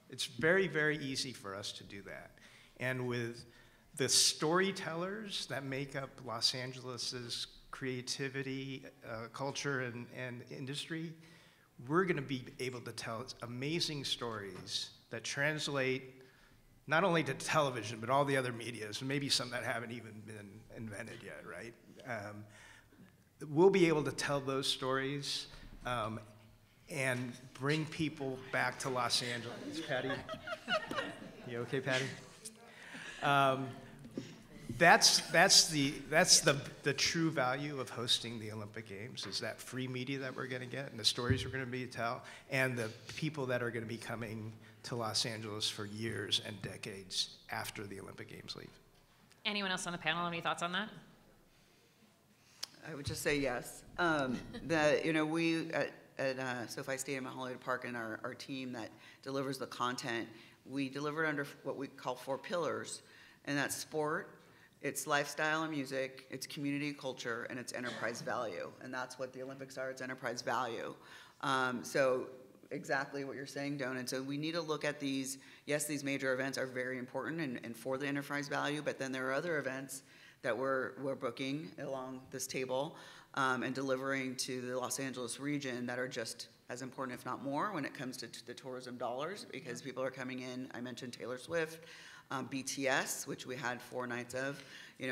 It's very, very easy for us to do that. And with the storytellers that make up Los Angeles's creativity, culture, and industry, we're gonna be able to tell amazing stories that translate not only to television, but all the other medias, maybe some that haven't even been invented yet, right? We'll be able to tell those stories and bring people back to Los Angeles. Patty? You okay, Patty? That's the true value of hosting the Olympic Games, is that free media that we're gonna get and the stories we're gonna be tell, and the people that are gonna be coming to Los Angeles for years and decades after the Olympic Games leave. Anyone else on the panel have any thoughts on that? I would just say yes. We at SoFi Stadium at Hollywood Park, and our team that delivers the content, we deliver it under what we call 4 pillars, and that's sport, it's lifestyle and music, it's community culture, and it's enterprise value. And that's what the Olympics are, it's enterprise value. So exactly what you're saying, Doan. And so we need to look at these, yes, these major events are very important and for the enterprise value, but then there are other events that we're booking along this table and delivering to the Los Angeles region that are just as important, if not more, when it comes to the tourism dollars, because people are coming in. I mentioned Taylor Swift, BTS, which we had 4 nights of.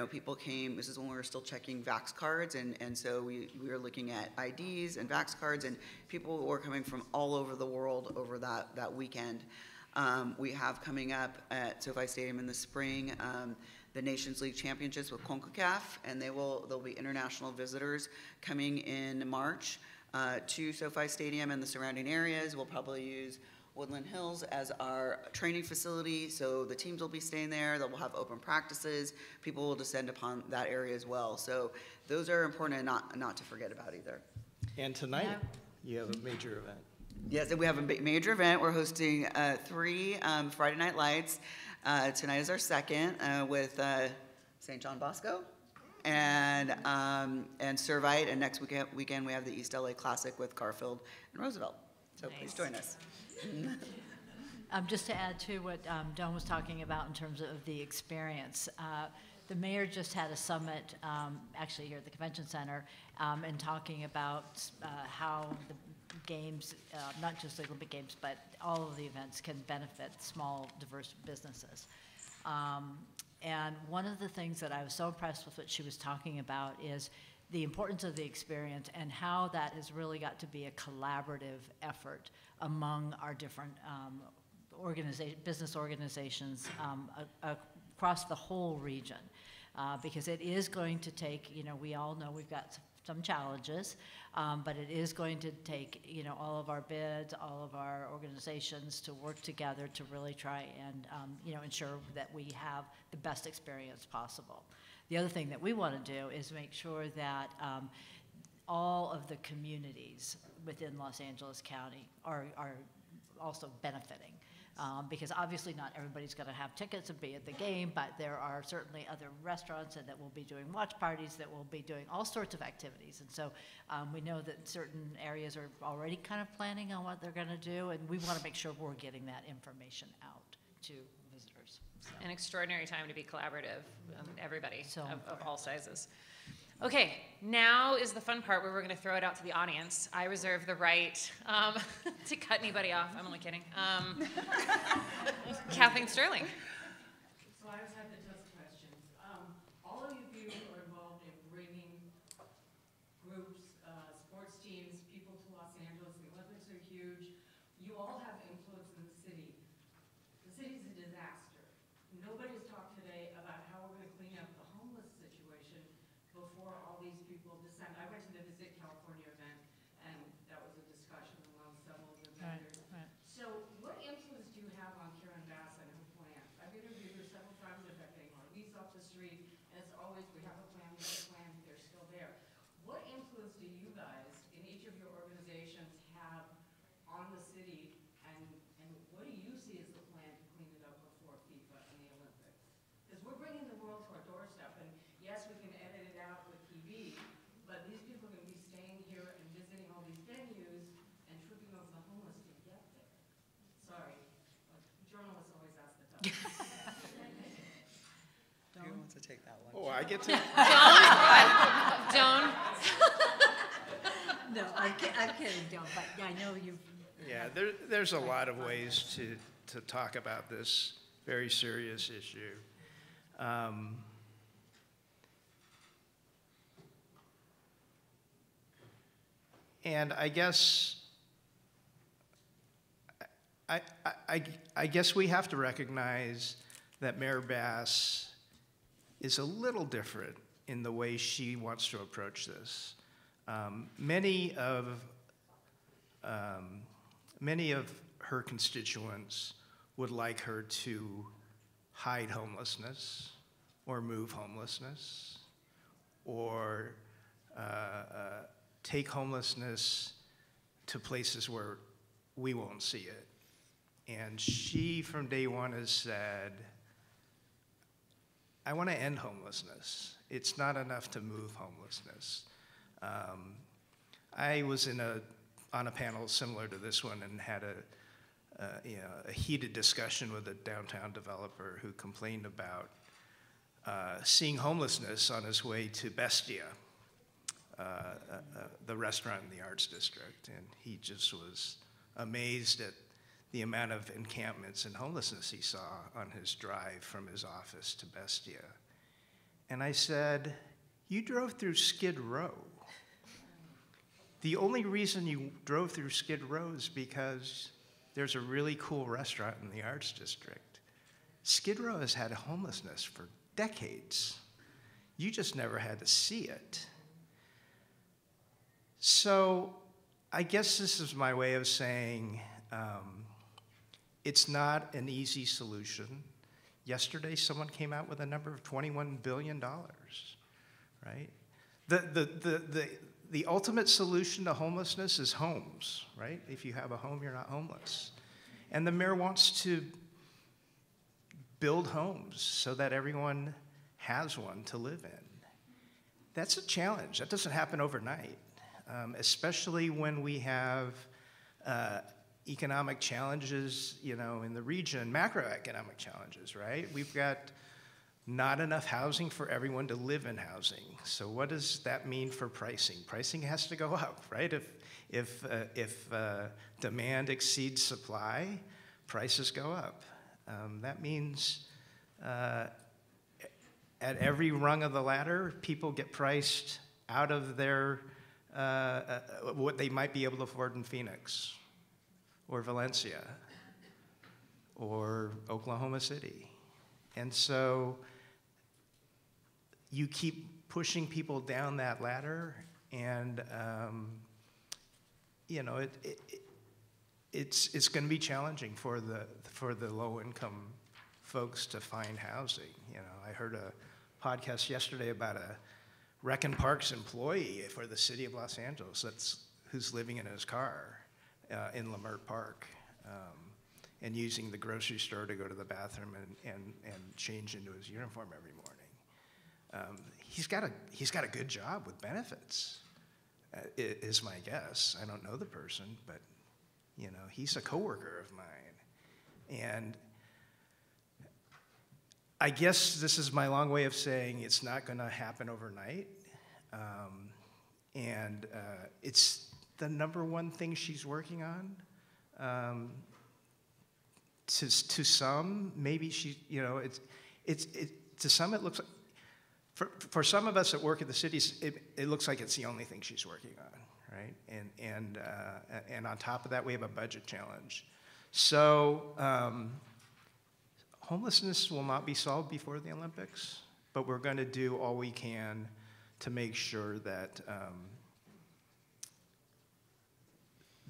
People came, this is when we were still checking Vax cards, and so we were looking at IDs and Vax cards, and people were coming from all over the world over that weekend. We have coming up at SoFi Stadium in the spring, the Nations League Championships with CONCACAF, and there'll be international visitors coming in March to SoFi Stadium and the surrounding areas. We'll probably use Woodland Hills as our training facility, so the teams will be staying there. We'll have open practices. People will descend upon that area as well. So those are important and not to forget about either. And tonight, you have a major event. Yes, and we have a major event. We're hosting 3 Friday Night Lights. Tonight is our second with St. John Bosco and Servite, and next weekend we have the East LA Classic with Garfield and Roosevelt. So Please join us. Just to add to what Dawn was talking about in terms of the experience, the mayor just had a summit, actually here at the Convention Center, and talking about how the games, not just the Olympic Games, but all of the events can benefit small, diverse businesses. And one of the things that I was so impressed with what she was talking about is the importance of the experience and how that has really got to be a collaborative effort among our different business organizations across the whole region. Because it is going to take, we all know we've got some challenges, but it is going to take, all of our bids, all of our organizations to work together to really try and, ensure that we have the best experience possible. The other thing that we want to do is make sure that all of the communities within Los Angeles County are also benefiting. Because obviously not everybody's going to have tickets and be at the game, but there are certainly other restaurants that will be doing watch parties, that will be doing all sorts of activities. And so we know that certain areas are already kind of planning on what they're going to do, and we want to make sure we're getting that information out to visitors. So. An extraordinary time to be collaborative, everybody So of all sizes. Okay, now is the fun part where we're going to throw it out to the audience. I reserve the right to cut anybody off. I'm only kidding. Kathleen Sterling. So I just have the tough questions. All of you are involved in bringing groups, sports teams, people to Los Angeles. The Olympics are huge. You all have influence in the city. The city's a disaster. Nobody's talked today about how we're going to clean up the homeless situation street, and it's always, we have a plan, they're still there. What influence do you guys, in each of your organizations, have on the city, and what do you see as the plan to clean it up before FIFA and the Olympics? Because we're bringing the world to our doorstep, and yes, we can edit it out with TV, but these people are going to be staying here and visiting all these venues and tripping over the homeless to get there. Sorry, journalists always ask the tough. Who wants to take that one? Oh, I get to. Joan? No, I'm kidding, don't, but yeah, I know you've. Yeah, there's a lot of ways to talk about this very serious issue. And I guess I guess we have to recognize that Mayor Bass is a little different in the way she wants to approach this. Many of her constituents would like her to hide homelessness or move homelessness or take homelessness to places where we won't see it. And she, from day one, has said, I want to end homelessness. It's not enough to move homelessness. I was on a panel similar to this one and had a heated discussion with a downtown developer who complained about seeing homelessness on his way to Bestia, the restaurant in the Arts District, and he just was amazed at the amount of encampments and homelessness he saw on his drive from his office to Bestia. And I said, you drove through Skid Row. The only reason you drove through Skid Row is because there's a really cool restaurant in the Arts District. Skid Row has had homelessness for decades. You just never had to see it. So I guess this is my way of saying it's not an easy solution. Yesterday, someone came out with a number of $21 billion, right? The ultimate solution to homelessness is homes, right? If you have a home, you're not homeless. And the mayor wants to build homes so that everyone has one to live in. That's a challenge. That doesn't happen overnight, especially when we have economic challenges, in the region, macroeconomic challenges, right? We've got not enough housing for everyone to live in housing. So what does that mean for pricing? Pricing has to go up, right? If demand exceeds supply, prices go up. That means at every rung of the ladder, people get priced out of their what they might be able to afford in Phoenix or Valencia or Oklahoma City. And so you keep pushing people down that ladder, and it's going to be challenging for the low-income folks to find housing. I heard a podcast yesterday about a Rec and Parks employee for the city of Los Angeles who's living in his car in Lamert Park and using the grocery store to go to the bathroom and change into his uniform every morning. He's got a good job with benefits, is my guess. I don't know the person, but he's a coworker of mine. And I guess this is my long way of saying it's not going to happen overnight. And it's the number one thing she's working on. To some, maybe she, to some it looks like, for some of us that work at the cities, it looks like it's the only thing she's working on, right? And on top of that, we have a budget challenge. So homelessness will not be solved before the Olympics, but we're going to do all we can to make sure that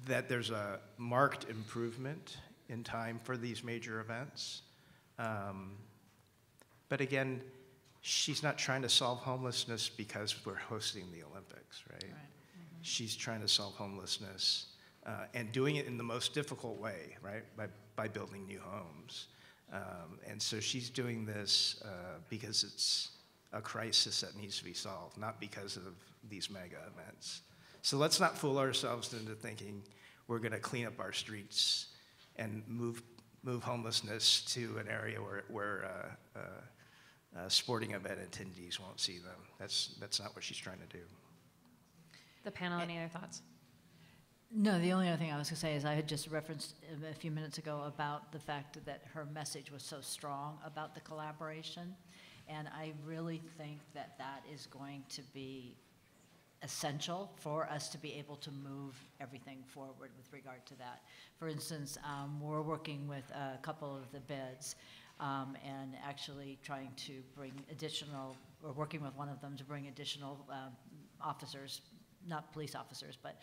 that there's a marked improvement in time for these major events. But again, she's not trying to solve homelessness because we're hosting the Olympics, right? She's trying to solve homelessness and doing it in the most difficult way, right? By building new homes. And so she's doing this because it's a crisis that needs to be solved, not because of these mega events. So let's not fool ourselves into thinking we're going to clean up our streets and move homelessness to an area where sporting event attendees won't see them. That's not what she's trying to do. The panel, any other thoughts? No, the only other thing I was going to say is I had just referenced a few minutes ago about the fact that her message was so strong about the collaboration. And I really think that that is going to be essential for us to be able to move everything forward with regard to that. For instance, we're working with a couple of the bids and actually trying to bring additional, or working with one of them to bring additional officers, not police officers, but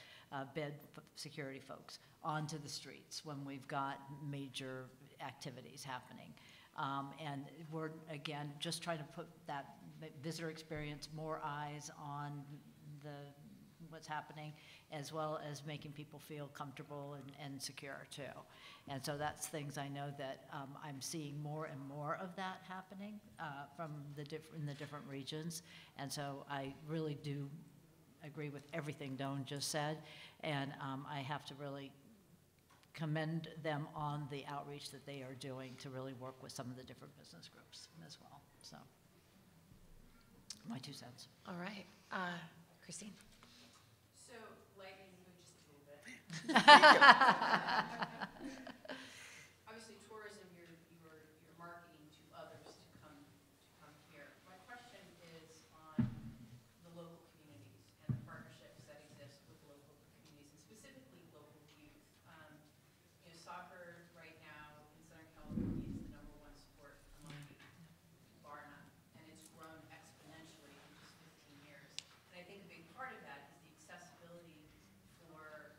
bid security folks onto the streets when we've got major activities happening. And we're, again, just trying to put that visitor experience, more eyes on what's happening, as well as making people feel comfortable and secure too. And so that's things I know that I'm seeing more and more of that happening from in the different regions. And so I really do agree with everything Doan just said, and I have to really commend them on the outreach that they are doing to really work with some of the different business groups as well. So, my 2 cents. All right. Christine? So, lightning mood just a little bit. Obviously, tourism, you're marketing to others to come here. My question is on the local communities and the partnerships that exist with local communities, and specifically local youth. Soccer right now in Southern California is the #1 sport among youth, bar none, and it's grown exponentially in just 15 years. And I think a big part of that is the accessibility for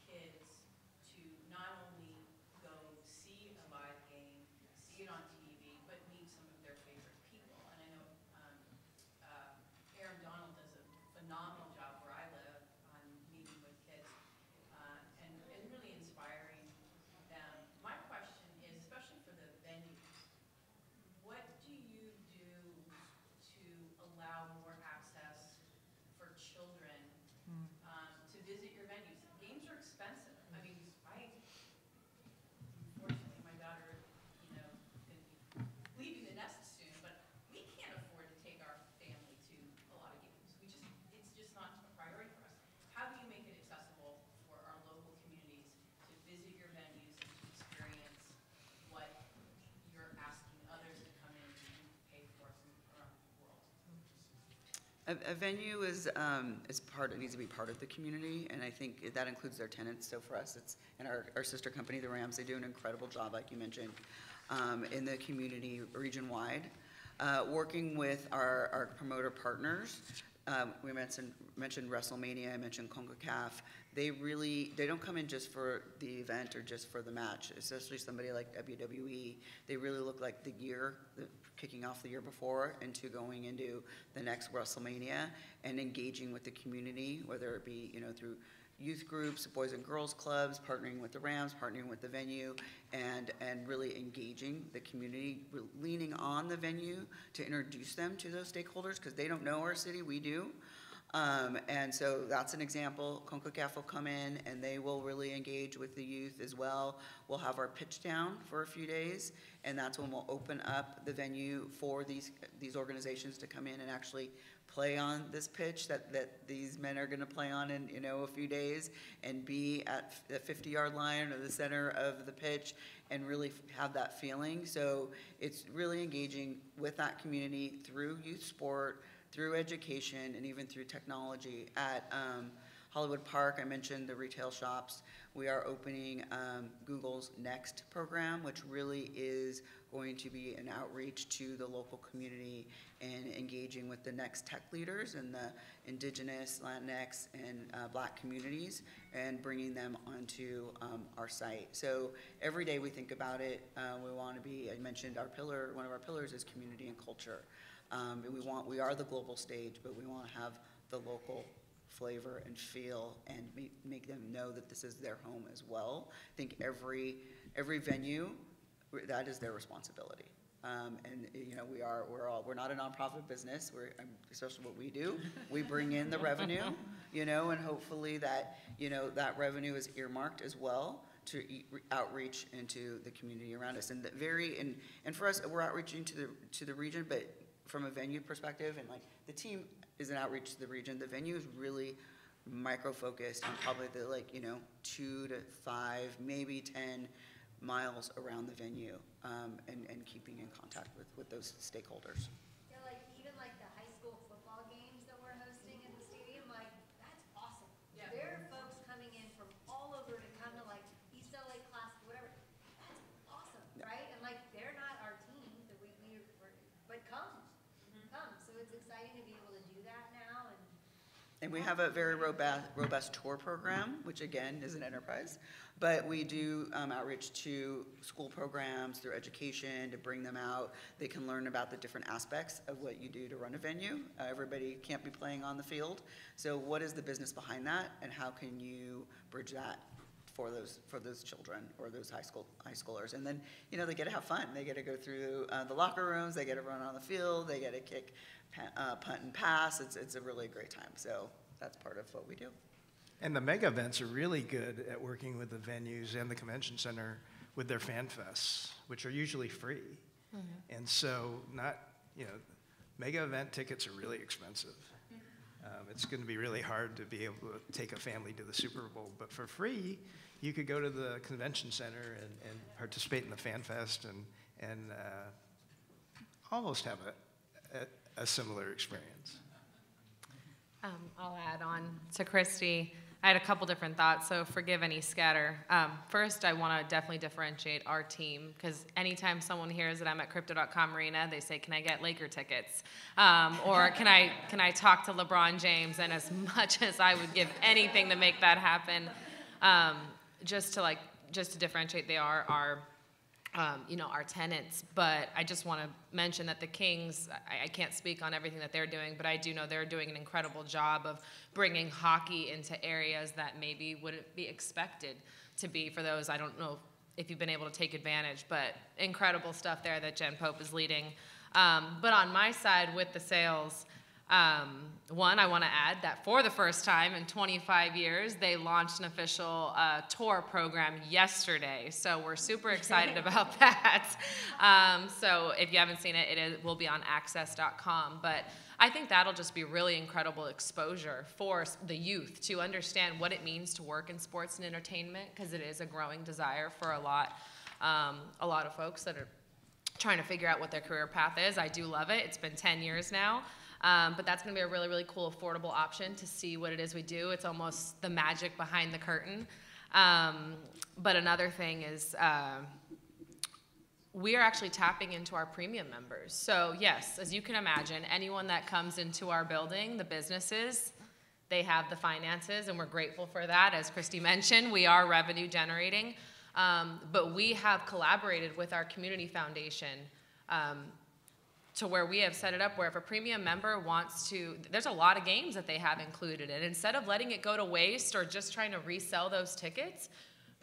kids to not only go see a live game, see it on TV, but meet some of their favorite people. And I know Aaron Donald does a phenomenal job where I live on meeting with kids and really inspiring them. My question is, especially for the venues, what do you do to allow more access for children to visit your venues? Games are expensive. I mean, unfortunately, my daughter, going to be leaving the nest soon, but we can't afford to take our family to a lot of games. It's just not a priority for us. How do you make it accessible for our local communities to visit your venues and to experience what you're asking others to come in and pay for from around the world? A venue is part. It needs to be part of the community, and I think that includes their tenants. So for us, it's and our sister company, the Rams. They do an incredible job, like you mentioned, in the community region wide, working with our promoter partners. We mentioned WrestleMania. I mentioned CONCACAF. They don't come in just for the event or just for the match, especially somebody like WWE. They really look like the kicking off the year before into going into the next WrestleMania and engaging with the community, whether it be, through youth groups, boys and girls clubs, partnering with the Rams, partnering with the venue, and really engaging the community, leaning on the venue to introduce them to those stakeholders, because they don't know our city, we do. And so that's an example. CONCACAF will come in and they will really engage with the youth as well. We'll have our pitch down for a few days, and that's when we'll open up the venue for these organizations to come in and actually play on this pitch that these men are going to play on in a few days, and be at the 50-yard line or the center of the pitch and really have that feeling. So it's really engaging with that community through youth sport, through education, and even through technology. At Hollywood Park, I mentioned the retail shops. We are opening Google's Next program, which really is going to be an outreach to the local community and engaging with the next tech leaders and the indigenous, Latinx, and Black communities, and bringing them onto our site. So every day we think about it. We want to be, I mentioned our pillar, one of our pillars is community and culture. And we are the global stage, but we want to have the local flavor and feel and make them know that this is their home as well. I think every venue, that is their responsibility. And you know, we're not a nonprofit business. Especially what we do, we bring in the revenue, you know, and hopefully that, you know, that revenue is earmarked as well to outreach into the community around us. And for us, we're outreaching to the region, but from a venue perspective, and like the team is an outreach to the region. The venue is really micro-focused on probably the 2 to 5, maybe 10 miles around the venue, and keeping in contact with those stakeholders. Yeah, even the high school football games that we're hosting at the stadium, that's awesome. Yeah. There are folks coming in from all over to come to East LA Classic, whatever. That's awesome, yeah. Right? And they're not our team, but come. So it's exciting to be able to do that now. And we have a very robust tour program, which again is an enterprise. But we do outreach to school programs through education to bring them out. They can learn about the different aspects of what you do to run a venue. Everybody can't be playing on the field. So what is the business behind that, and how can you bridge that for those children or those high schoolers? And then, you know, they get to have fun. They get to go through the locker rooms. They get to run on the field. They get to kick, punt, and pass. It's a really great time. So that's part of what we do. And the mega events are really good at working with the venues and the convention center with their fan fests, which are usually free. Mm-hmm. And so mega event tickets are really expensive. It's going to be really hard to be able to take a family to the Super Bowl, but for free, you could go to the convention center and participate in the fan fest and almost have a similar experience. I'll add on to Christy. I had a couple different thoughts, so forgive any scatter. First, I want to definitely differentiate our team, because anytime someone hears that I'm at Crypto.com Arena, they say, "Can I get Laker tickets?" Or can I talk to LeBron James? And as much as I would give anything to make that happen, just to differentiate, they are our tenants. But I just want to mention that the Kings, I can't speak on everything that they're doing, but I do know they're doing an incredible job of bringing hockey into areas that maybe wouldn't be expected to be for those. I don't know if you've been able to take advantage, but incredible stuff there that Jen Pope is leading. But on my side with the sales, one, I want to add that for the first time in 25 years, they launched an official tour program yesterday. So we're super excited about that. So if you haven't seen it, it will be on access.com. But I think that'll just be really incredible exposure for the youth to understand what it means to work in sports and entertainment, because it is a growing desire for a lot of folks that are trying to figure out what their career path is. I do love it. It's been 10 years now. But that's going to be a really, really cool, affordable option to see what it is we do. It's almost the magic behind the curtain. But another thing is we are actually tapping into our premium members. So yes, as you can imagine, anyone that comes into our building, the businesses, they have the finances, and we're grateful for that. As Christy mentioned, we are revenue generating. But we have collaborated with our community foundation to where we have set it up where if a premium member wants to, there's a lot of games that they have included. And instead of letting it go to waste or just trying to resell those tickets,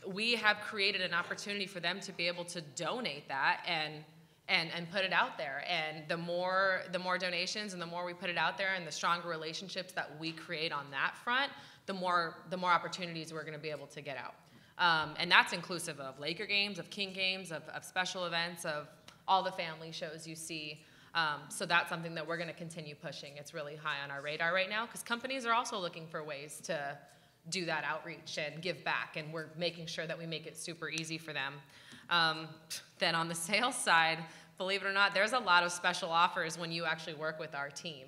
we have created an opportunity for them to be able to donate that and put it out there. And the more donations and the more we put it out there and the stronger relationships that we create on that front, the more opportunities we're going to be able to get out. And that's inclusive of Laker games, of King games, of special events, of all the family shows you see. So that's something that we're going to continue pushing. It's really high on our radar right now because companies are also looking for ways to do that outreach and give back, and we're making sure that we make it super easy for them. Then on the sales side, believe it or not, there's a lot of special offers when you actually work with our team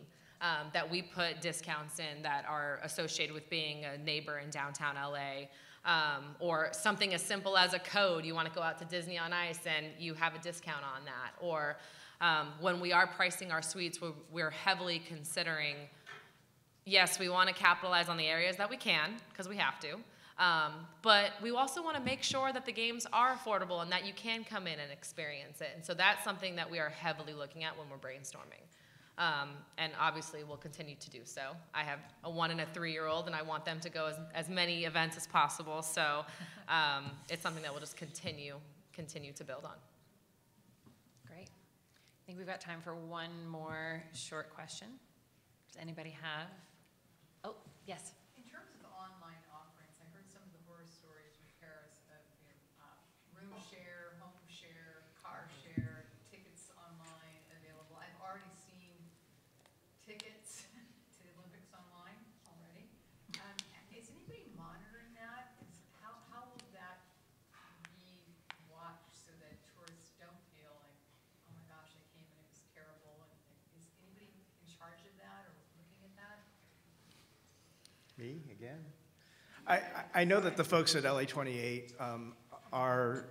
that we put discounts in that are associated with being a neighbor in downtown LA. Or something as simple as a code. You want to go out to Disney on Ice and you have a discount on that. Or when we are pricing our suites, we're heavily considering, yes, we want to capitalize on the areas that we can, because we have to. But we also want to make sure that the games are affordable and that you can come in and experience it. And so that's something that we are heavily looking at when we're brainstorming. And obviously we'll continue to do so. I have a 1 and a 3-year-old, and I want them to go as many events as possible. So it's something that we'll just continue to build on. Great. I think we've got time for one more short question. Does anybody have? Oh, yes. In terms of online offerings, I heard some of the horror stories from Paris of room share, home share, car share, tickets online available. I've already seen tickets to the Olympics online already. Is anybody monitoring that? How will that be watched so that tourists don't feel like, oh my gosh, I came and it was terrible? And is anybody in charge of that or looking at that? Me again? I know that the folks at LA28 are,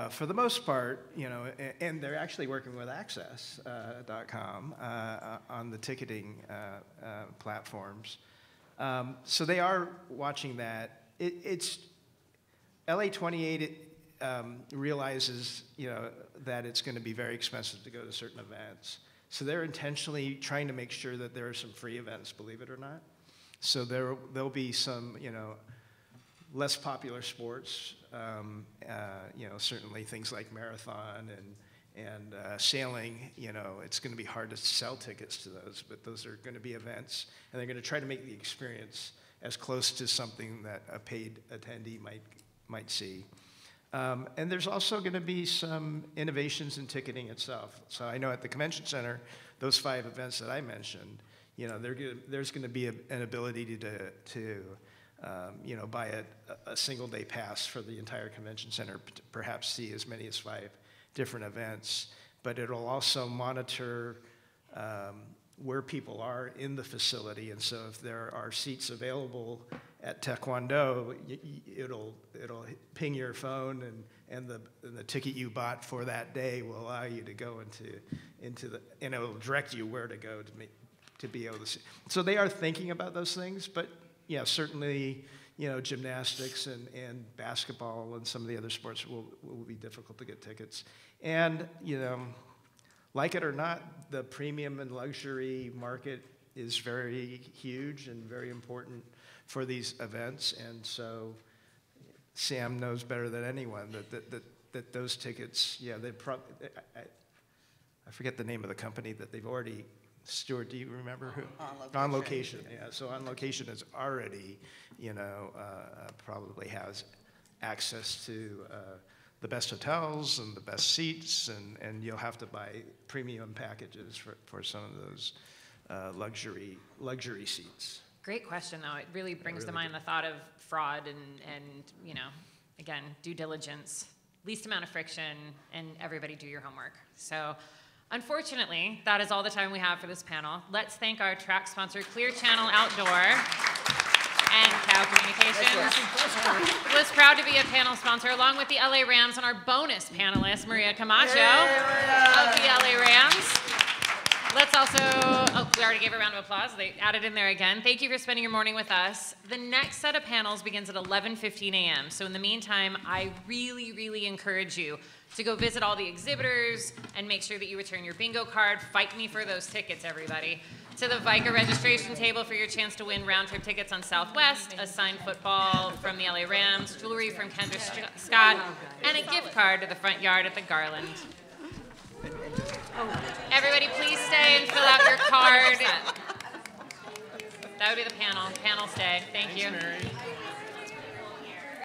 for the most part, and they're actually working with Access.com on the ticketing platforms. So they are watching that. It's LA28 realizes, that it's going to be very expensive to go to certain events. So they're intentionally trying to make sure that there are some free events, believe it or not. So there'll be some, less popular sports, certainly things like marathon and sailing, it's going to be hard to sell tickets to those, but those are going to be events, and they're going to try to make the experience as close to something that a paid attendee might see. And there's also going to be some innovations in ticketing itself. So I know at the convention center, those 5 events that I mentioned, there's going to be an ability to buy a single-day pass for the entire convention center, perhaps see as many as 5 different events. But it'll also monitor where people are in the facility, and so if there are seats available at Taekwondo, it'll ping your phone, and the ticket you bought for that day will allow you to go into the, and it'll direct you where to go to be able to see. So they are thinking about those things, but yeah, certainly, gymnastics and basketball and some of the other sports will be difficult to get tickets. And, like it or not, the premium and luxury market is very huge and very important for these events. And so Sam knows better than anyone that those tickets, I forget the name of the company that they've already, Stuart, do you remember who? On Location, yeah. So On Location is already, probably has access to the best hotels and the best seats, and you'll have to buy premium packages for some of those luxury seats. Great question, though. It really brings to mind the thought of fraud and again, due diligence, least amount of friction, and everybody do your homework. So unfortunately, that is all the time we have for this panel. Let's thank our track sponsor, Clear Channel Outdoor and Cow Communications. Was proud to be a panel sponsor, along with the LA Rams and our bonus panelist, Maria Camacho of the LA Rams. Let's also, we already gave a round of applause. They added in there again. Thank you for spending your morning with us. The next set of panels begins at 11:15 a.m. So in the meantime, I really, really encourage you to go visit all the exhibitors and make sure that you return your bingo card. Fight me for those tickets, everybody. To the VICA registration table for your chance to win round-trip tickets on Southwest, a signed football from the LA Rams, jewelry from Kendra Scott, and a gift card to the front yard at the Garland. Everybody, please stay and fill out your card. That would be the panel. Panel stay. Thank you. Thanks, Mary.